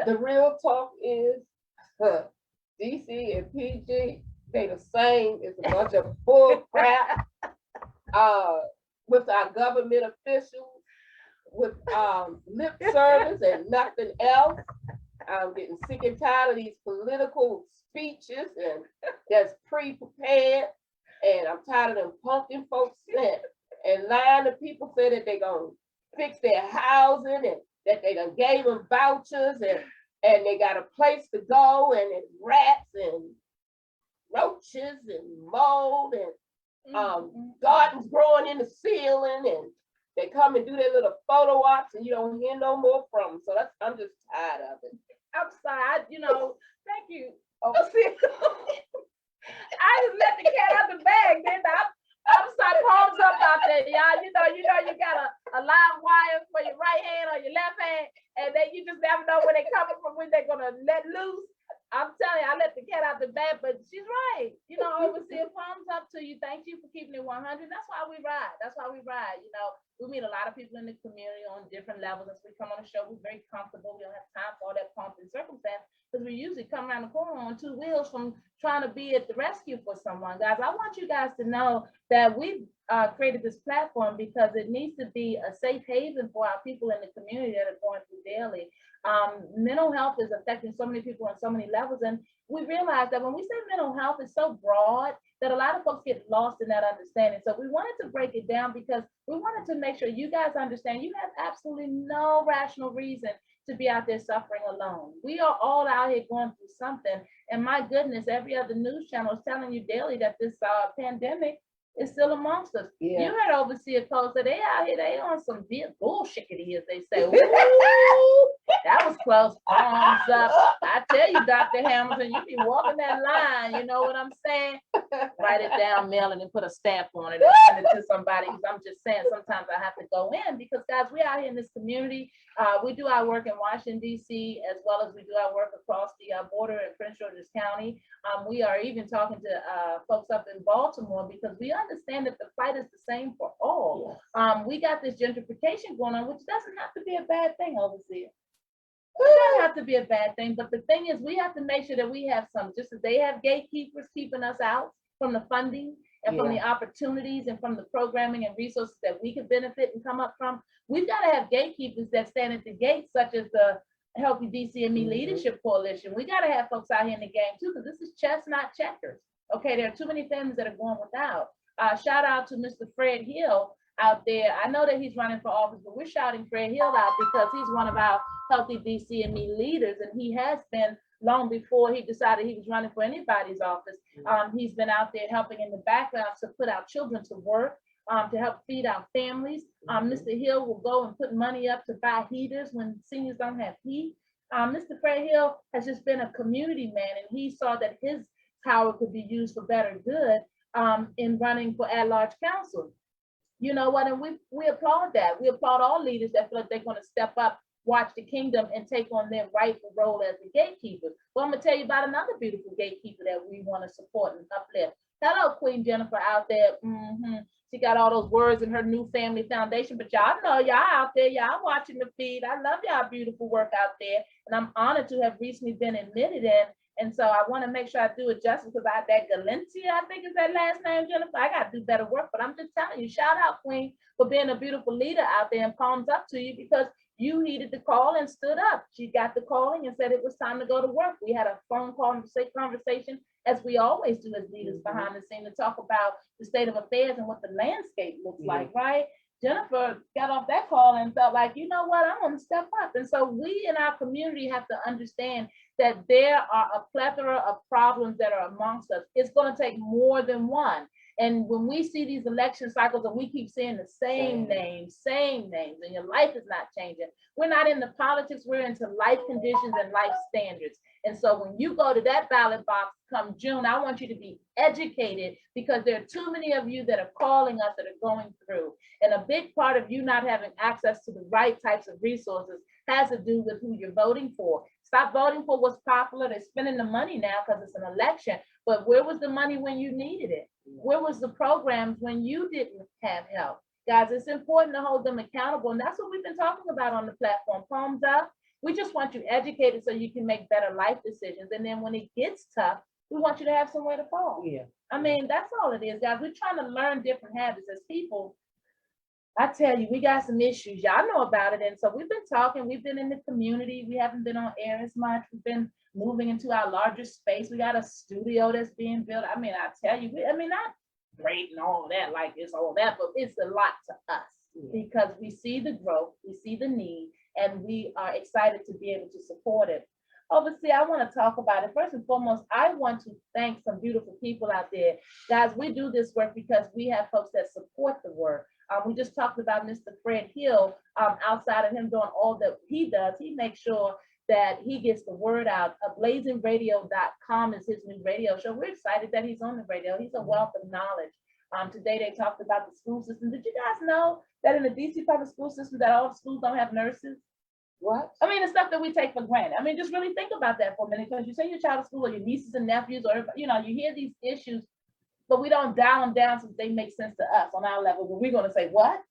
The real talk is DC and PG, they the same. It's a bunch of bull crap with our government officials, with lip service and nothing else. I'm getting sick and tired of these political speeches and that's pre-prepared, and I'm tired of them pumpkin folks and lying to people, say that they're gonna fix their housing and that they done gave them vouchers and they got a place to go, and it's rats and roaches and mold and gardens growing in the ceiling, and they come and do their little photo ops and you don't hear no more from them. So I'm just tired of it. I'm sorry, thank you, Overseer. I just let the cat out the bag, didn't I? I'm sorry, palms up out there, y'all. You know, you got a live wire for your right hand or your left hand, and then you just never know where they're coming from, when they're gonna let loose. I'm telling you, I let the cat out the bag, but she's right. You know, overseer, palms up to you. Thank you for keeping it 100. That's why we ride. That's why we ride. You know, we meet a lot of people in the community on different levels. As we come on the show, we're very comfortable. We don't have time for all that pomp and circumstance, because we usually come around the corner on two wheels from trying to be at the rescue for someone. Guys, I want you guys to know that we've created this platform because it needs to be a safe haven for our people in the community that are going through daily. Mental health is affecting so many people on so many levels, and we realize that when we say mental health is so broad that a lot of folks get lost in that understanding. So we wanted to break it down because we wanted to make sure you guys understand you have absolutely no rational reason to be out there suffering alone. We are all out here going through something, and my goodness, every other news channel is telling you daily that this pandemic is still amongst us. Yeah. You heard Overseer Cole say they out here, they on some bullshit, as they say. Ooh, that was close. Arms up. I tell you, Dr. Hamilton, you be walking that line, you know what I'm saying? Write it down, mail it, and put a stamp on it and send it to somebody. I'm just saying, sometimes I have to go in because, guys, we out here in this community. We do our work in Washington, D.C., as well as we do our work across the border in Prince George's County. We are even talking to folks up in Baltimore because we understand that the fight is the same for all. We got this gentrification going on, which doesn't have to be a bad thing, Overseer. It doesn't have to be a bad thing, but the thing is, we have to make sure that we have some, just as they have gatekeepers keeping us out from the funding and from the opportunities and from the programming and resources that we could benefit and come up from. We've got to have gatekeepers that stand at the gate, such as the Healthy DCME Leadership Coalition. We got to have folks out here in the game too, because this is chess, not checkers. Okay, there are too many families that are going without. Shout out to Mr. Fred Hill out there. I know that he's running for office, but we're shouting Fred Hill out because he's one of our Healthy DCME leaders, and he has been long before he decided he was running for anybody's office. He's been out there helping in the background to put our children to work, to help feed our families. Mr. Hill will go and put money up to buy heaters when seniors don't have heat. Mr. Fred Hill has just been a community man, and he saw that his power could be used for better good in running for at-large council. You know what, and we applaud that. We applaud all leaders that feel like they're going to step up, watch the kingdom, and take on their rightful role as the gatekeeper. Well, I'm going to tell you about another beautiful gatekeeper that we want to support and uplift. Hello, Queen Jennifer out there. She got all those words in her new family foundation, but y'all know y'all out there, y'all watching the feed. I love y'all beautiful work out there, and I'm honored to have recently been admitted in. And so I want to make sure I do it justice, because I that Galencia, I think is that last name, Jennifer. I got to do better work, but I'm just telling you, shout out, Queen, for being a beautiful leader out there, and palms up to you because you heeded the call and stood up. She got the calling and said it was time to go to work. We had a phone call and conversation, as we always do as leaders behind the scene, to talk about the state of affairs and what the landscape looks like, right? Jennifer got off that call and felt like, you know what, I want to step up. And so we in our community have to understand that there are a plethora of problems that are amongst us. It's going to take more than one. And when we see these election cycles and we keep seeing the same names, and your life is not changing, we're not into politics, we're into life conditions and life standards. And so when you go to that ballot box come June, I want you to be educated, because there are too many of you that are calling us that are going through. And a big part of you not having access to the right types of resources has to do with who you're voting for. Stop voting for what's popular. They're spending the money now because it's an election. But where was the money when you needed it? Where was the programs when you didn't have help? Guys, it's important to hold them accountable. And that's what we've been talking about on the platform. Palms up. We just want you educated so you can make better life decisions. And then when it gets tough, we want you to have somewhere to fall. I mean, that's all it is, guys. We're trying to learn different habits as people. I tell you, we got some issues. Y'all know about it. And so we've been talking. We've been in the community. We haven't been on air as much. We've been moving into our larger space. We got a studio that's being built. I mean, I tell you, not great and all that, like it's all that, but it's a lot to us because we see the growth, we see the need, and we are excited to be able to support it. Obviously, I want to talk about it. First and foremost, I want to thank some beautiful people out there. Guys, we do this work because we have folks that support the work. We just talked about Mr. Fred Hill. Outside of him doing all that he does, he makes sure that he gets the word out. BlazingRadio.com is his new radio show. We're excited that he's on the radio. He's a wealth of knowledge. Today they talked about the school system. Did you guys know that in the DC public school system that all the schools don't have nurses? What? I mean, the stuff that we take for granted. I mean, just really think about that for a minute, because you send your child to school or your nieces and nephews, or you know, you hear these issues, but we don't dial them down so they make sense to us on our level. But we're going to say, what?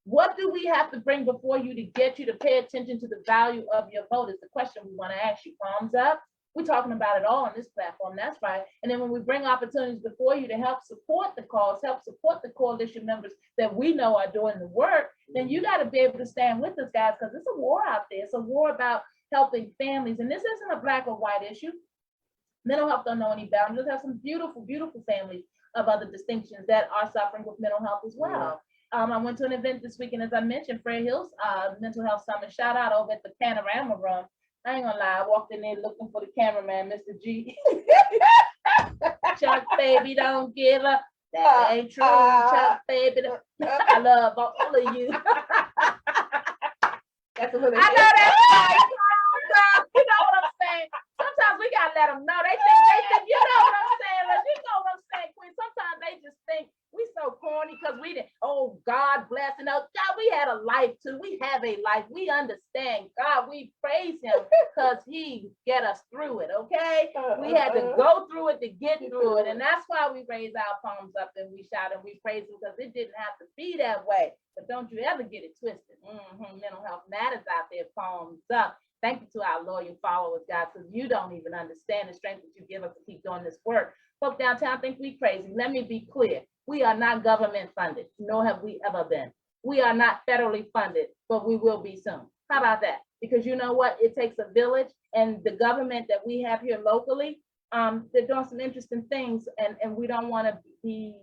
What do we have to bring before you to get you to pay attention to the value of your vote is the question we want to ask you. Palms up. We're talking about it all on this platform. That's right. And then when we bring opportunities before you to help support the cause, help support the coalition members that we know are doing the work, then you got to be able to stand with us, guys, because it's a war out there. It's a war about helping families. And this isn't a black or white issue. Mental health don't know any boundaries. Have some beautiful, beautiful families of other distinctions that are suffering with mental health as well. I went to an event this weekend, as I mentioned, Fred Hill's mental health summit. Shout out over at the Panorama Room. I ain't gonna lie, I walked in there looking for the cameraman, Mr. G. Chuck, baby, don't give up. That ain't true, Chuck, baby. I love all of you. That's a little. I know that's right. You know what I'm saying? Sometimes we gotta let them know. They think, you know what I'm saying? Like, you know what I'm saying, Queen? Sometimes they just think we so corny because we didn't, oh, God bless. And oh, God, we had a life too. We have a life. We understand God. We praise him because he get us through it, okay? We had to go through it to get through it. And that's why we raise our palms up and we shout and we praise him, because it didn't have to be that way. But don't you ever get it twisted. Mental health matters out there. Palms up. Thank you to our loyal followers, guys, because you don't even understand the strength that you give us to keep doing this work. Folk downtown think we crazy. Let me be clear. We are not government funded, nor have we ever been. We are not federally funded, but we will be soon. How about that? Because you know what? It takes a village, and the government that we have here locally, they're doing some interesting things, and we don't want to be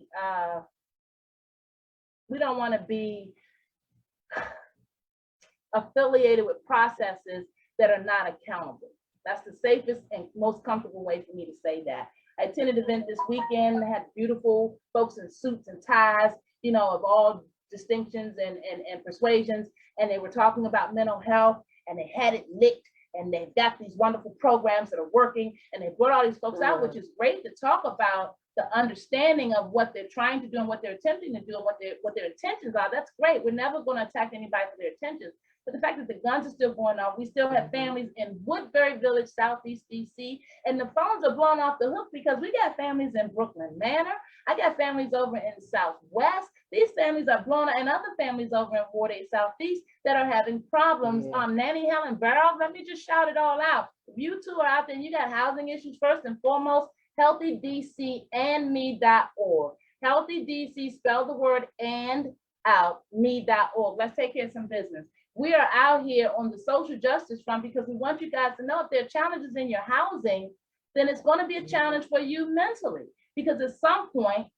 affiliated with processes that are not accountable. That's the safest and most comfortable way for me to say that. I attended an event this weekend, had beautiful folks in suits and ties, you know, of all distinctions and persuasions, and they were talking about mental health, and they had it licked, and they've got these wonderful programs that are working, and they brought all these folks out, which is great to talk about the understanding of what they're trying to do and what they're attempting to do and what their intentions are. That's great. We're never going to attack anybody for their intentions. But the fact that the guns are still going off, we still have families in Woodbury Village, Southeast DC, and the phones are blown off the hook because we got families in Brooklyn Manor. I got families over in Southwest. These families are blown, and other families over in Ward 8 Southeast that are having problems. Nanny Helen Barrows, let me just shout it all out. If you two are out there and you got housing issues, first and foremost, healthydcandme.org. Healthy DC, spell the word and out, me.org. Let's take care of some business. We are out here on the social justice front because we want you guys to know if there are challenges in your housing, then it's going to be a challenge for you mentally. Because at some point,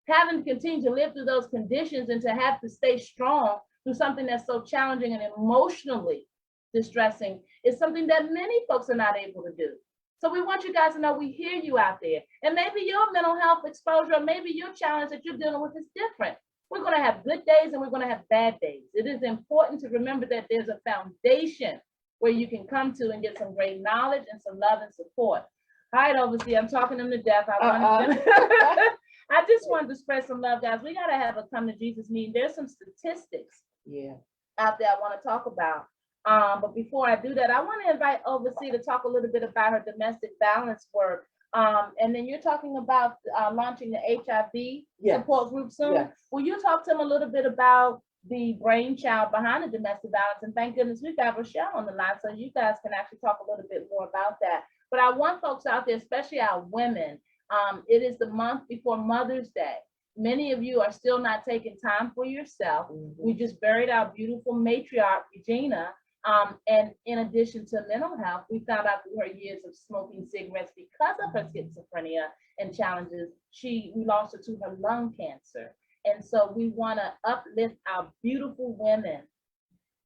having to continue to live through those conditions and to have to stay strong through something that's so challenging and emotionally distressing is something that many folks are not able to do. So we want you guys to know we hear you out there. And maybe your mental health exposure, or maybe your challenge that you're dealing with is different. We're going to have good days and we're going to have bad days. It is important to remember that there's a foundation where you can come to and get some great knowledge and some love and support. All right, overseer, I'm talking them to death. I just wanted to spread some love, guys. We got to have a come to Jesus meeting. There's some statistics out there I want to talk about. But before I do that, I want to invite Overseer to talk a little bit about her domestic violence work. And then you're talking about launching the HIV support group soon. Will you talk to them a little bit about the brainchild behind the domestic violence? And thank goodness we've got Rochelle on the line, so you guys can actually talk a little bit more about that. But I want folks out there, especially our women, it is the month before Mother's Day. Many of you are still not taking time for yourself. We just buried our beautiful matriarch, Regina. And in addition to mental health, we found out through her years of smoking cigarettes because of her schizophrenia and challenges, we lost her to her lung cancer. And so we want to uplift our beautiful women,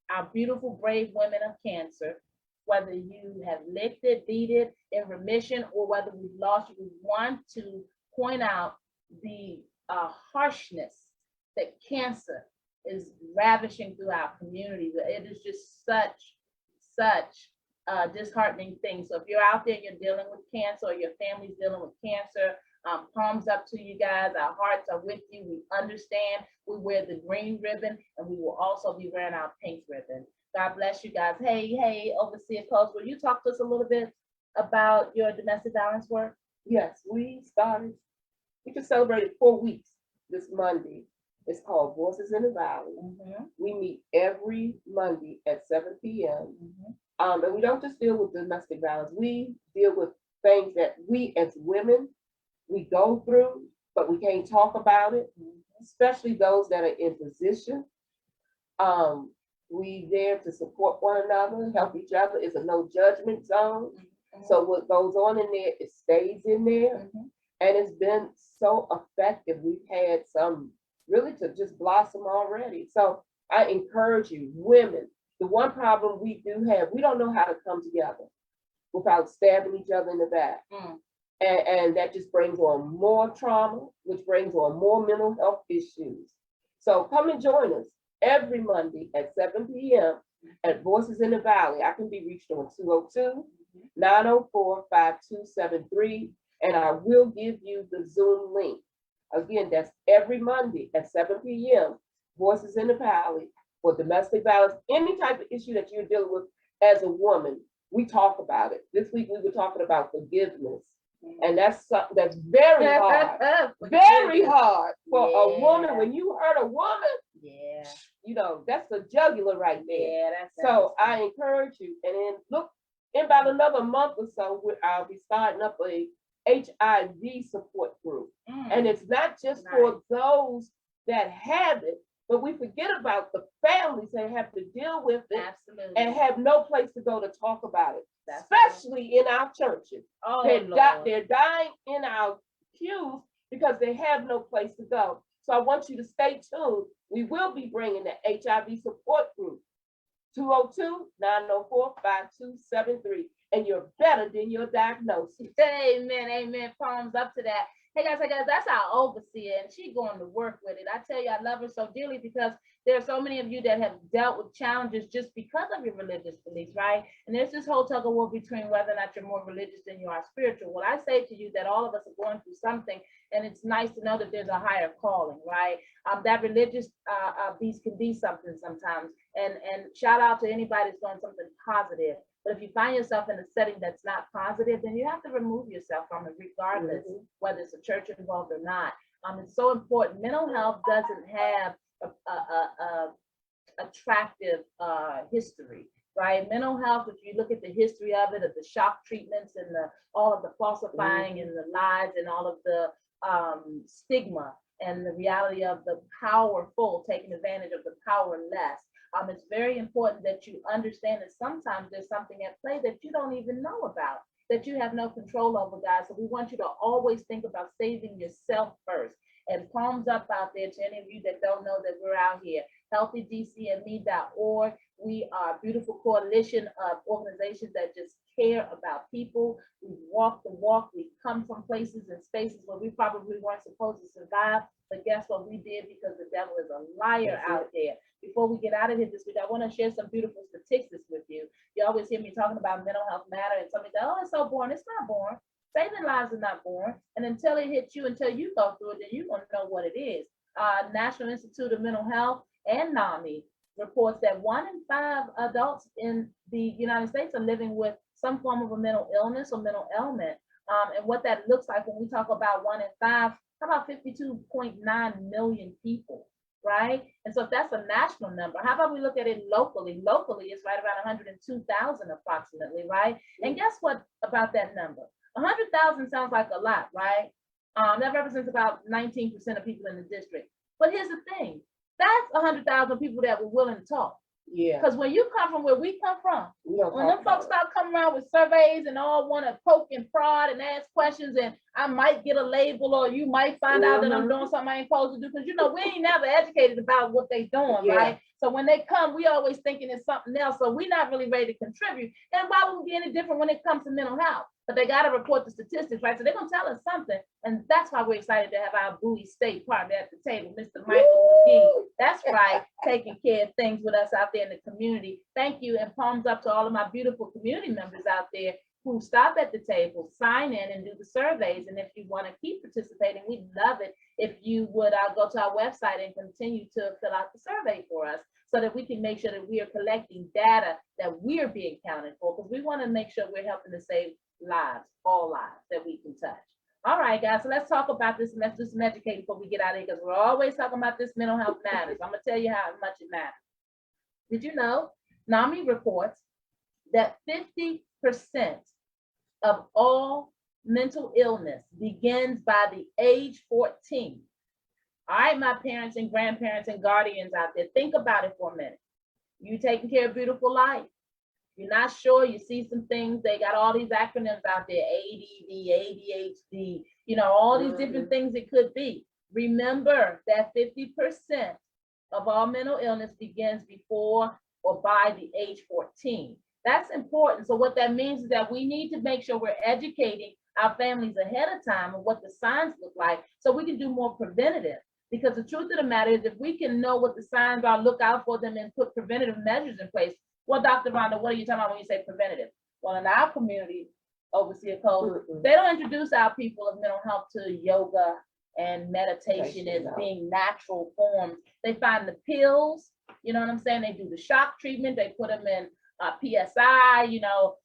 our beautiful, brave women of cancer, whether you have licked it, beat it, in remission, or whether we've lost you. We want to point out the harshness that cancer is ravishing through our community. It is just such a disheartening thing. So if you're out there and you're dealing with cancer, or your family's dealing with cancer, Palms up to you guys. Our hearts are with you. We understand. We wear the green ribbon, and we will also be wearing our pink ribbon. God bless you guys. Hey, Overseer Coach, will you talk to us a little bit about your domestic violence work? Yes, we just celebrated 4 weeks this Monday. It's called Voices in the Valley. We meet every Monday at 7 p.m. And we don't just deal with domestic violence. We deal with things that we as women, we go through, but we can't talk about it, especially those that are in position. We there to support one another, help each other. It's a no judgment zone. So what goes on in there, it stays in there. And it's been so effective. We've had some really to just blossom already. So I encourage you, women, the one problem we do have, we don't know how to come together without stabbing each other in the back. And that just brings on more trauma, which brings on more mental health issues. So come and join us every Monday at 7 p.m. at Voices in the Valley. I can be reached on 202-904-5273, and I will give you the Zoom link. Again, that's every Monday at 7 p.m. Voices in the Valley for domestic violence, any type of issue that you're dealing with as a woman. We talk about it. This week we were talking about forgiveness. And that's something that's very hard, very hard for a woman. When you hurt a woman, you know, that's the jugular right there. So I encourage you. And then look, in about another month or so, I'll be starting up a HIV support group. And it's not just for those that have it, but we forget about the families that have to deal with it and have no place to go to talk about it. Especially in our churches. They're dying in our pews because they have no place to go. So I want you to stay tuned. We will be bringing the HIV support group, 202-904-5273. And you're better than your diagnosis. Amen. Palms up to that. Hey guys, that's our overseer, and she's going to work with it. I tell you, I love her so dearly because there are so many of you that have dealt with challenges just because of your religious beliefs, right? And there's this whole tug of war between whether or not you're more religious than you are spiritual. Well, I say to you that all of us are going through something, and it's nice to know that there's a higher calling, right? That religious beast can be something sometimes. And shout out to anybody that's doing something positive. But if you find yourself in a setting that's not positive, then you have to remove yourself from it, regardless whether it's a church involved or not. It's so important. Mental health doesn't have a attractive history, right? Mental health, if you look at the history of it, of the shock treatments and all of the falsifying and the lies and all of the stigma and the reality of the powerful taking advantage of the powerless. It's very important that you understand that sometimes there's something at play that you don't even know about, that you have no control over, guys. So we want you to always think about saving yourself first. And palms up out there to any of you that don't know that we're out here. HealthyDCandMe.org. We are a beautiful coalition of organizations that just care about people. We walk the walk. We come from places and spaces where we probably weren't supposed to survive. But guess what? We did, because the devil is a liar out there. Before we get out of here this week, I want to share some beautiful statistics with you. You always hear me talking about mental health matter, and somebody says, oh, it's so boring. It's not boring. Saving lives is not boring. And until it hits you, until you go through it, then you're going to know what it is. National Institute of Mental Health and NAMI reports that 1 in 5 adults in the United States are living with some form of a mental illness or mental ailment. And what that looks like when we talk about 1 in 5, how about 52.9 million people, right? And so if that's a national number, how about we look at it locally? Locally, it's right around 102,000 approximately, right? And guess what about that number? 100,000 sounds like a lot, right? That represents about 19% of people in the district. But here's the thing, that's 100,000 people that were willing to talk. Yeah. Because when you come from where we come from, when them folks start coming around with surveys and all want to poke and prod and ask questions, and I might get a label, or you might find out that I'm doing something I ain't supposed to do, because you know we ain't never educated about what they doing, right? So when they come, we always thinking it's something else. So we're not really ready to contribute. And why would we be any different when it comes to mental health? But they got to report the statistics, right? So they're going to tell us something. And that's why we're excited to have our Bowie State partner at the table, Mr. Michael McGee. That's right, taking care of things with us out there in the community. Thank you, and palms up to all of my beautiful community members out there who stop at the table, sign in and do the surveys. And if you want to keep participating, we'd love it if you would go to our website and continue to fill out the survey for us so that we can make sure that we are collecting data that we're being counted for, because we want to make sure we're helping to save lives, all lives that we can touch. All right, guys, so let's talk about this and let's do some educating before we get out of here, because we're always talking about this mental health matters. I'm going to tell you how much it matters. Did you know NAMI reports that 50% of all mental illness begins by the age 14. All right, my parents and grandparents and guardians out there, think about it for a minute. You taking care of beautiful life. You're not sure, you see some things, they got all these acronyms out there, ADD, ADHD, you know, all these different things it could be. Remember that 50% of all mental illness begins before or by the age 14. That's important. So what that means is that we need to make sure we're educating our families ahead of time of what the signs look like so we can do more preventative. Because the truth of the matter is, if we can know what the signs are, look out for them and put preventative measures in place. Well, Dr. Rhonda, what are you talking about when you say preventative? Well, in our community, Overseer Cole, they don't introduce our people of mental health to yoga and meditation as being natural forms. They find the pills, you know what I'm saying? They do the shock treatment, they put them in PSI, you know,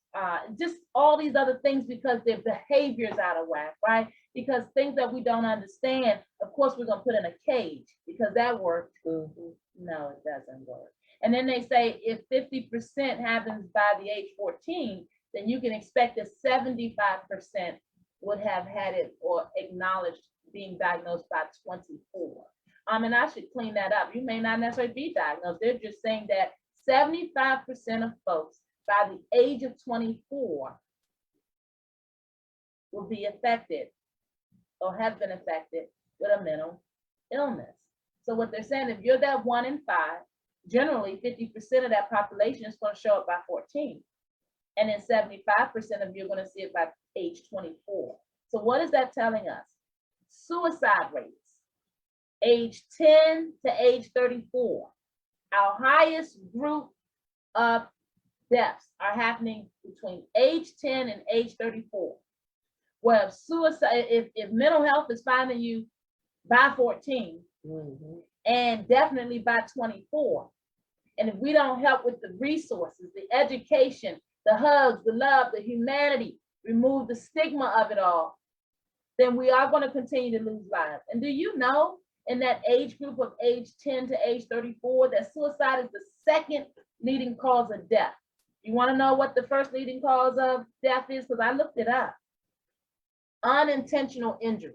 just all these other things because their behavior's out of whack, right? Because things that we don't understand, of course, we're gonna put in a cage because that works. No, it doesn't work. And then they say if 50% happens by the age 14, then you can expect that 75% would have had it or acknowledged being diagnosed by 24. And I should clean that up. You may not necessarily be diagnosed. They're just saying that 75% of folks by the age of 24 will be affected or have been affected with a mental illness. So what they're saying, if you're that 1 in 5, generally 50% of that population is going to show up by 14. And then 75% of you are going to see it by age 24. So what is that telling us? Suicide rates, age 10 to age 34. Our highest group of deaths are happening between age 10 and age 34. Well, if mental health is finding you by 14, and definitely by 24, and if we don't help with the resources, the education, the hugs, the love, the humanity, remove the stigma of it all, then we are going to continue to lose lives. And do you know, in that age group of age 10 to age 34, that suicide is the second leading cause of death? You want to know what the first leading cause of death is? Because I looked it up. Unintentional injury.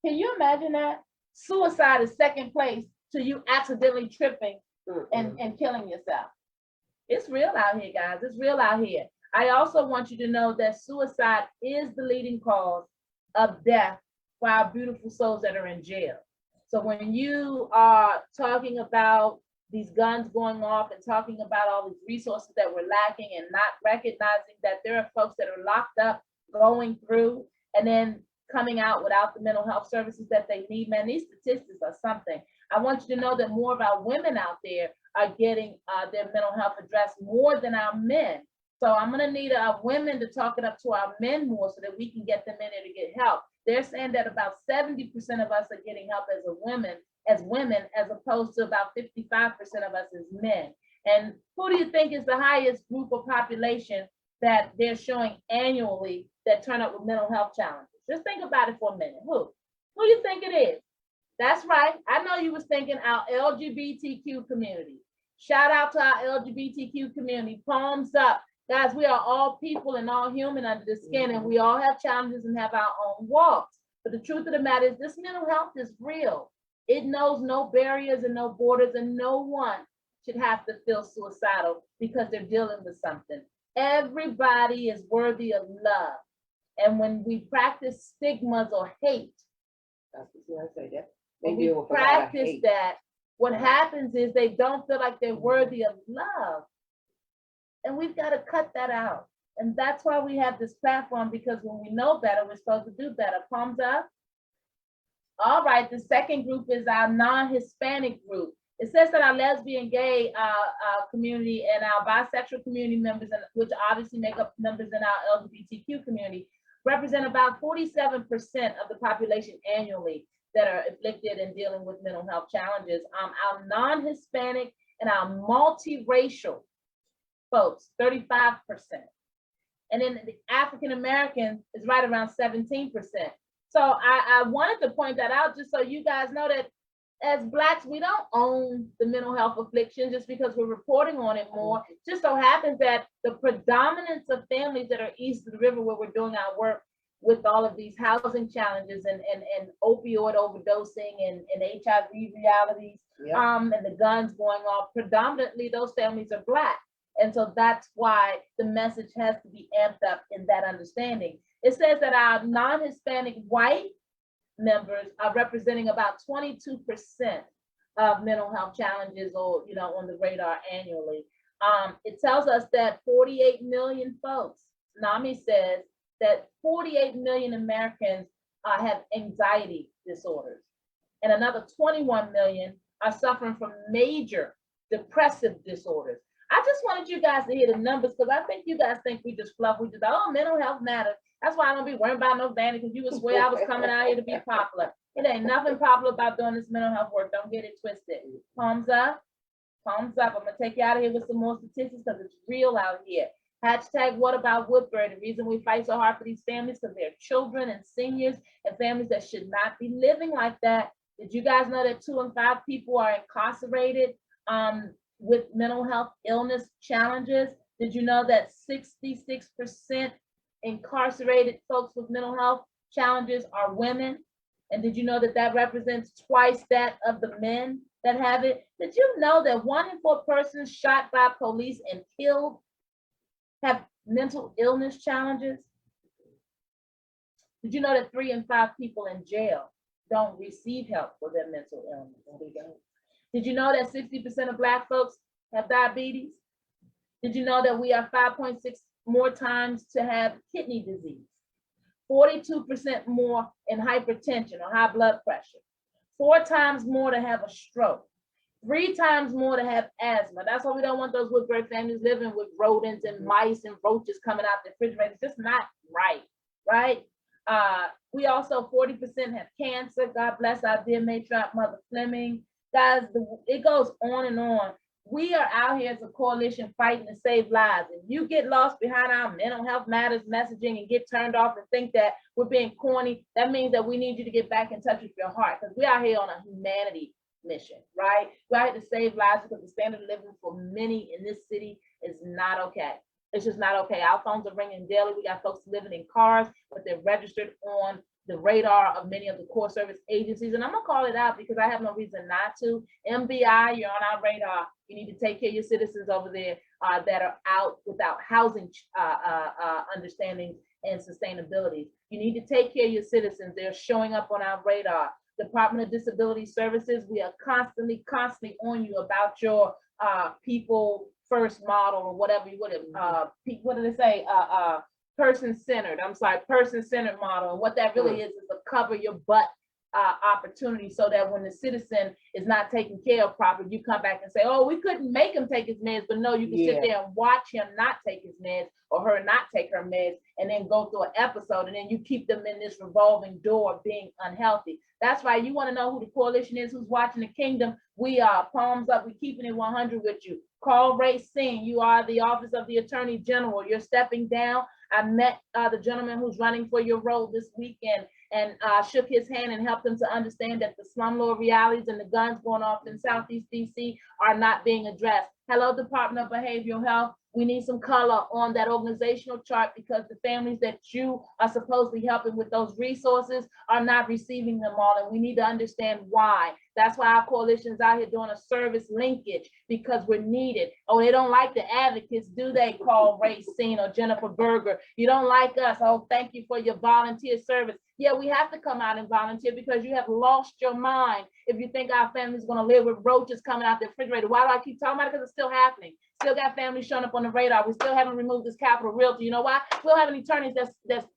Can you imagine that? Suicide is second place to you accidentally tripping and killing yourself. It's real out here, guys. It's real out here. I also want you to know that suicide is the leading cause of death for our beautiful souls that are in jail. So when you are talking about these guns going off and talking about all these resources that we're lacking and not recognizing that there are folks that are locked up going through and then coming out without the mental health services that they need, man, these statistics are something. I want you to know that more of our women out there are getting their mental health addressed more than our men. So I'm gonna need our women to talk it up to our men more so that we can get them in there to get help. They're saying that about 70% of us are getting help as women, as opposed to about 55% of us as men. And who do you think is the highest group of population that they're showing annually that turn up with mental health challenges? Just think about it for a minute. Who do you think it is? That's right. I know you was thinking our LGBTQ community. Shout out to our LGBTQ community. Palms up. Guys, we are all people and all human under the skin, and we all have challenges and have our own walks. But the truth of the matter is this mental health is real. It knows no barriers and no borders, and no one should have to feel suicidal because they're dealing with something. Everybody is worthy of love. And when we practice stigmas or hate, when we practice that, what happens is they don't feel like they're worthy of love. And we've got to cut that out. And that's why we have this platform, because when we know better, we're supposed to do better. Palms up. All right, the second group is our non-Hispanic group. It says that our lesbian, gay community and our bisexual community members, and which obviously make up members in our LGBTQ community, represent about 47% of the population annually that are afflicted and dealing with mental health challenges. Our non-Hispanic and our multiracial folks, 35%. And then the African American is right around 17%. So I wanted to point that out just so you guys know that as Blacks, we don't own the mental health affliction just because we're reporting on it more. Just so happens that the predominance of families that are east of the river where we're doing our work with all of these housing challenges and opioid overdosing and HIV realities, and the guns going off, predominantly those families are Black. And so that's why the message has to be amped up in that understanding. It says that our non-Hispanic white members are representing about 22% of mental health challenges or, on the radar annually. It tells us that 48 million folks, NAMI says that 48 million Americans have anxiety disorders, and another 21 million are suffering from major depressive disorders. I just wanted you guys to hear the numbers because I think you guys think we just fluff. We just, mental health matters. That's why I don't be worrying about no vanity, because you would swear I was coming out here to be popular. It ain't nothing popular about doing this mental health work. Don't get it twisted. Palms up. Palms up. I'm going to take you out of here with some more statistics because it's real out here. Hashtag what about Woodbury? The reason we fight so hard for these families because they're children and seniors and families that should not be living like that. Did you guys know that 2 in 5 people are incarcerated with mental health illness challenges? Did you know that 66% incarcerated folks with mental health challenges are women? And did you know that that represents twice that of the men that have it? Did you know that 1 in 4 persons shot by police and killed have mental illness challenges? Did you know that 3 in 5 people in jail don't receive help for their mental illness? Did you know that 60% of Black folks have diabetes? Did you know that we are 5.6 more times to have kidney disease? 42% more in hypertension or high blood pressure, 4 times more to have a stroke, 3 times more to have asthma. That's why we don't want those Woodbury families living with rodents and mice and roaches coming out the refrigerator. It's just not right, right? We also 40% have cancer. God bless our dear matriarch, Mother Fleming. Guys, it goes on and on. We are out here as a coalition fighting to save lives. If you get lost behind our mental health matters messaging and get turned off and think that we're being corny, that means that we need you to get back in touch with your heart, because we are here on a humanity mission, right? We're out here to save lives because the standard of living for many in this city is not okay. It's just not okay. Our phones are ringing daily. We got folks living in cars, but they're registered on the radar of many of the core service agencies. And I'm gonna call it out because I have no reason not to. MBI, you're on our radar. You need to take care of your citizens over there that are out without housing understanding and sustainability. You need to take care of your citizens. They're showing up on our radar. Department of Disability Services, we are constantly on you about your people first model or whatever you would have, what do they say? Person-centered model. And what that really is a cover your butt opportunity, so that when the citizen is not taken care of properly, you come back and say, oh, we couldn't make him take his meds, but no, you can sit there and watch him not take his meds or her not take her meds, and then go through an episode, and then you keep them in this revolving door of being unhealthy. That's why you want to know who the coalition is, who's watching the kingdom. We are palms up. We're keeping it 100 with you. Carl Ray Singh, you are the Office of the Attorney General. You're stepping down. I met the gentleman who's running for your role this weekend and shook his hand and helped him to understand that the slumlord realities and the guns going off in Southeast DC are not being addressed. Hello, Department of Behavioral Health. We need some color on that organizational chart, because the families that you are supposedly helping with those resources are not receiving them all, and we need to understand why. That's why our coalition's out here doing a service linkage, because we're needed. Oh, they don't like the advocates, do they? Call Racine or Jennifer Berger. You don't like us. Oh, thank you for your volunteer service. Yeah, we have to come out and volunteer because you have lost your mind if you think our family's going to live with roaches coming out the refrigerator. Why do I keep talking about it? Because it's still happening. Still got families showing up on the radar. We still haven't removed this Capital Realty. You know why? We don't have any attorneys that's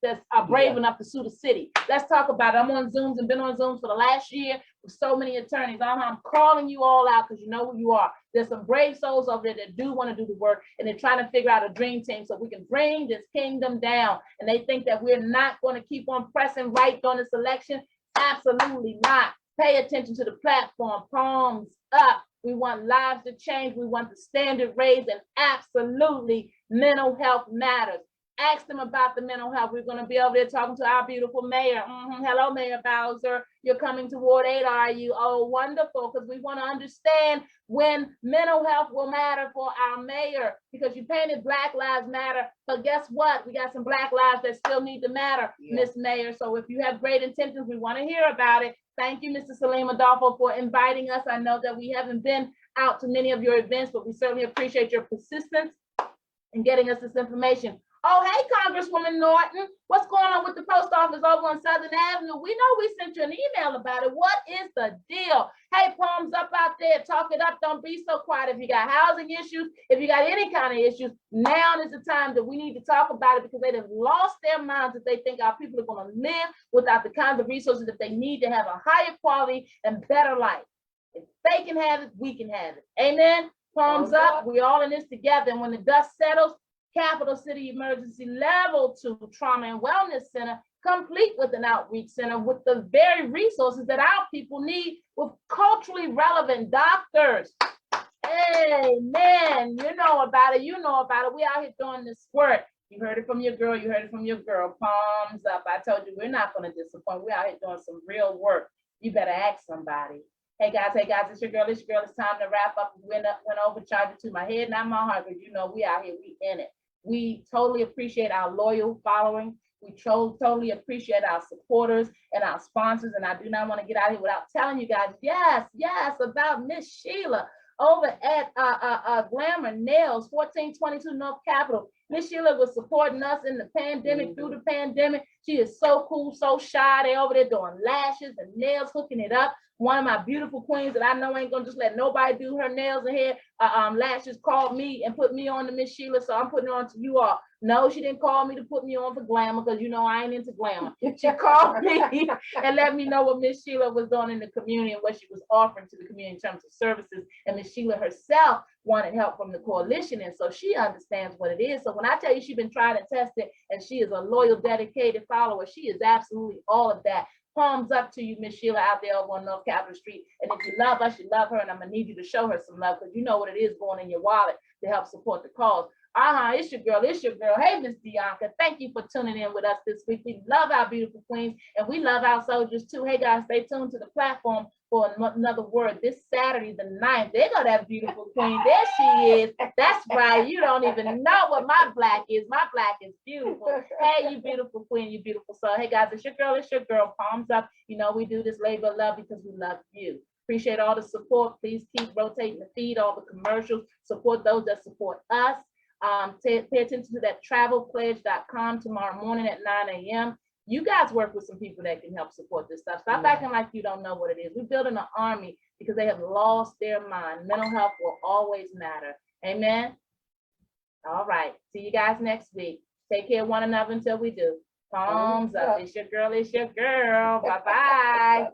brave enough to sue the city. Let's talk about it. I'm on Zooms and been on Zooms for the last year with so many attorneys. I'm calling you all out because you know who you are. There's some brave souls over there that do want to do the work, and they're trying to figure out a dream team so we can bring this kingdom down. And they think that we're not going to keep on pressing right on this election. Absolutely not. Pay attention to the platform. Palms up. We want lives to change. We want the standard raised, and absolutely mental health matters. Ask them about the mental health. We're going to be over there talking to our beautiful mayor. Hello, Mayor Bowser. You're coming to Ward 8, are you? Oh, wonderful, because we want to understand when mental health will matter for our mayor, because you painted Black Lives Matter, but guess what? We got some Black lives that still need to matter, Miss Mayor. So if you have great intentions, we want to hear about it. Thank you, Mr. Salim Adolfo, for inviting us. I know that we haven't been out to many of your events, but we certainly appreciate your persistence in getting us this information. Oh, hey, Congresswoman Norton, what's going on with the post office over on Southern Avenue? We know we sent you an email about it. What is the deal? Hey, palms up out there, talk it up. Don't be so quiet. If you got housing issues, if you got any kind of issues, now is the time that we need to talk about it, because they have lost their minds if they think our people are going to live without the kinds of resources that they need to have a higher quality and better life. If they can have it, we can have it. Amen. Palms up. We're all in this together. And when the dust settles, Capital City Emergency Level 2 Trauma and Wellness Center, complete with an outreach center with the very resources that our people need, with culturally relevant doctors. Amen. You know about it. You know about it. We out here doing this work. You heard it from your girl. You heard it from your girl. Palms up. I told you we're not going to disappoint. We're out here doing some real work. You better ask somebody. Hey guys, it's your girl. It's time to wrap up. Went over, charged it to my head, not my heart, because you know we out here, we in it. We totally appreciate our loyal following. We totally appreciate our supporters and our sponsors. And I do not want to get out here without telling you guys, yes, about Miss Sheila over at Glamour Nails, 1422 North Capitol. Miss Sheila was supporting us in the pandemic, through the pandemic. She is so cool, so shy. They over there doing lashes and nails, hooking it up. One of my beautiful queens that I know ain't gonna just let nobody do her nails and hair, lashes, called me and put me on to Miss Sheila, so I'm putting her on to you all. No, she didn't call me to put me on for glamour, because you know I ain't into glamour. She called me and let me know what Miss Sheila was doing in the community and what she was offering to the community in terms of services. And Miss Sheila herself wanted help from the coalition, and so she understands what it is. So when I tell you she's been tried and tested, and she is a loyal, dedicated follower, she is absolutely all of that. Palms up to you, Miss Sheila, out there over on North Capitol Street. And if you love us, you love her, and I'm gonna need you to show her some love, because you know what it is going in your wallet to help support the cause. It's your girl. Hey, Miss Bianca, thank you for tuning in with us this week. We love our beautiful queens, and we love our soldiers too. Hey guys, stay tuned to the platform for another word this Saturday, the 9th. They got that beautiful queen. There she is. That's right. You don't even know what my black is. My black is beautiful. Hey, you beautiful queen, you beautiful soul. Hey guys, it's your girl. Palms up. You know we do this labor of love because we love you. Appreciate all the support. Please keep rotating the feed, all the commercials. Support those that support us. Pay attention to that travelpledge.com tomorrow morning at 9 a.m. You guys work with some people that can help support this stuff. Stop acting like you don't know what it is. We're building an army because they have lost their mind. Mental health will always matter. Amen. All right. See you guys next week. Take care of one another until we do. Palms up. It's your girl. Bye-bye.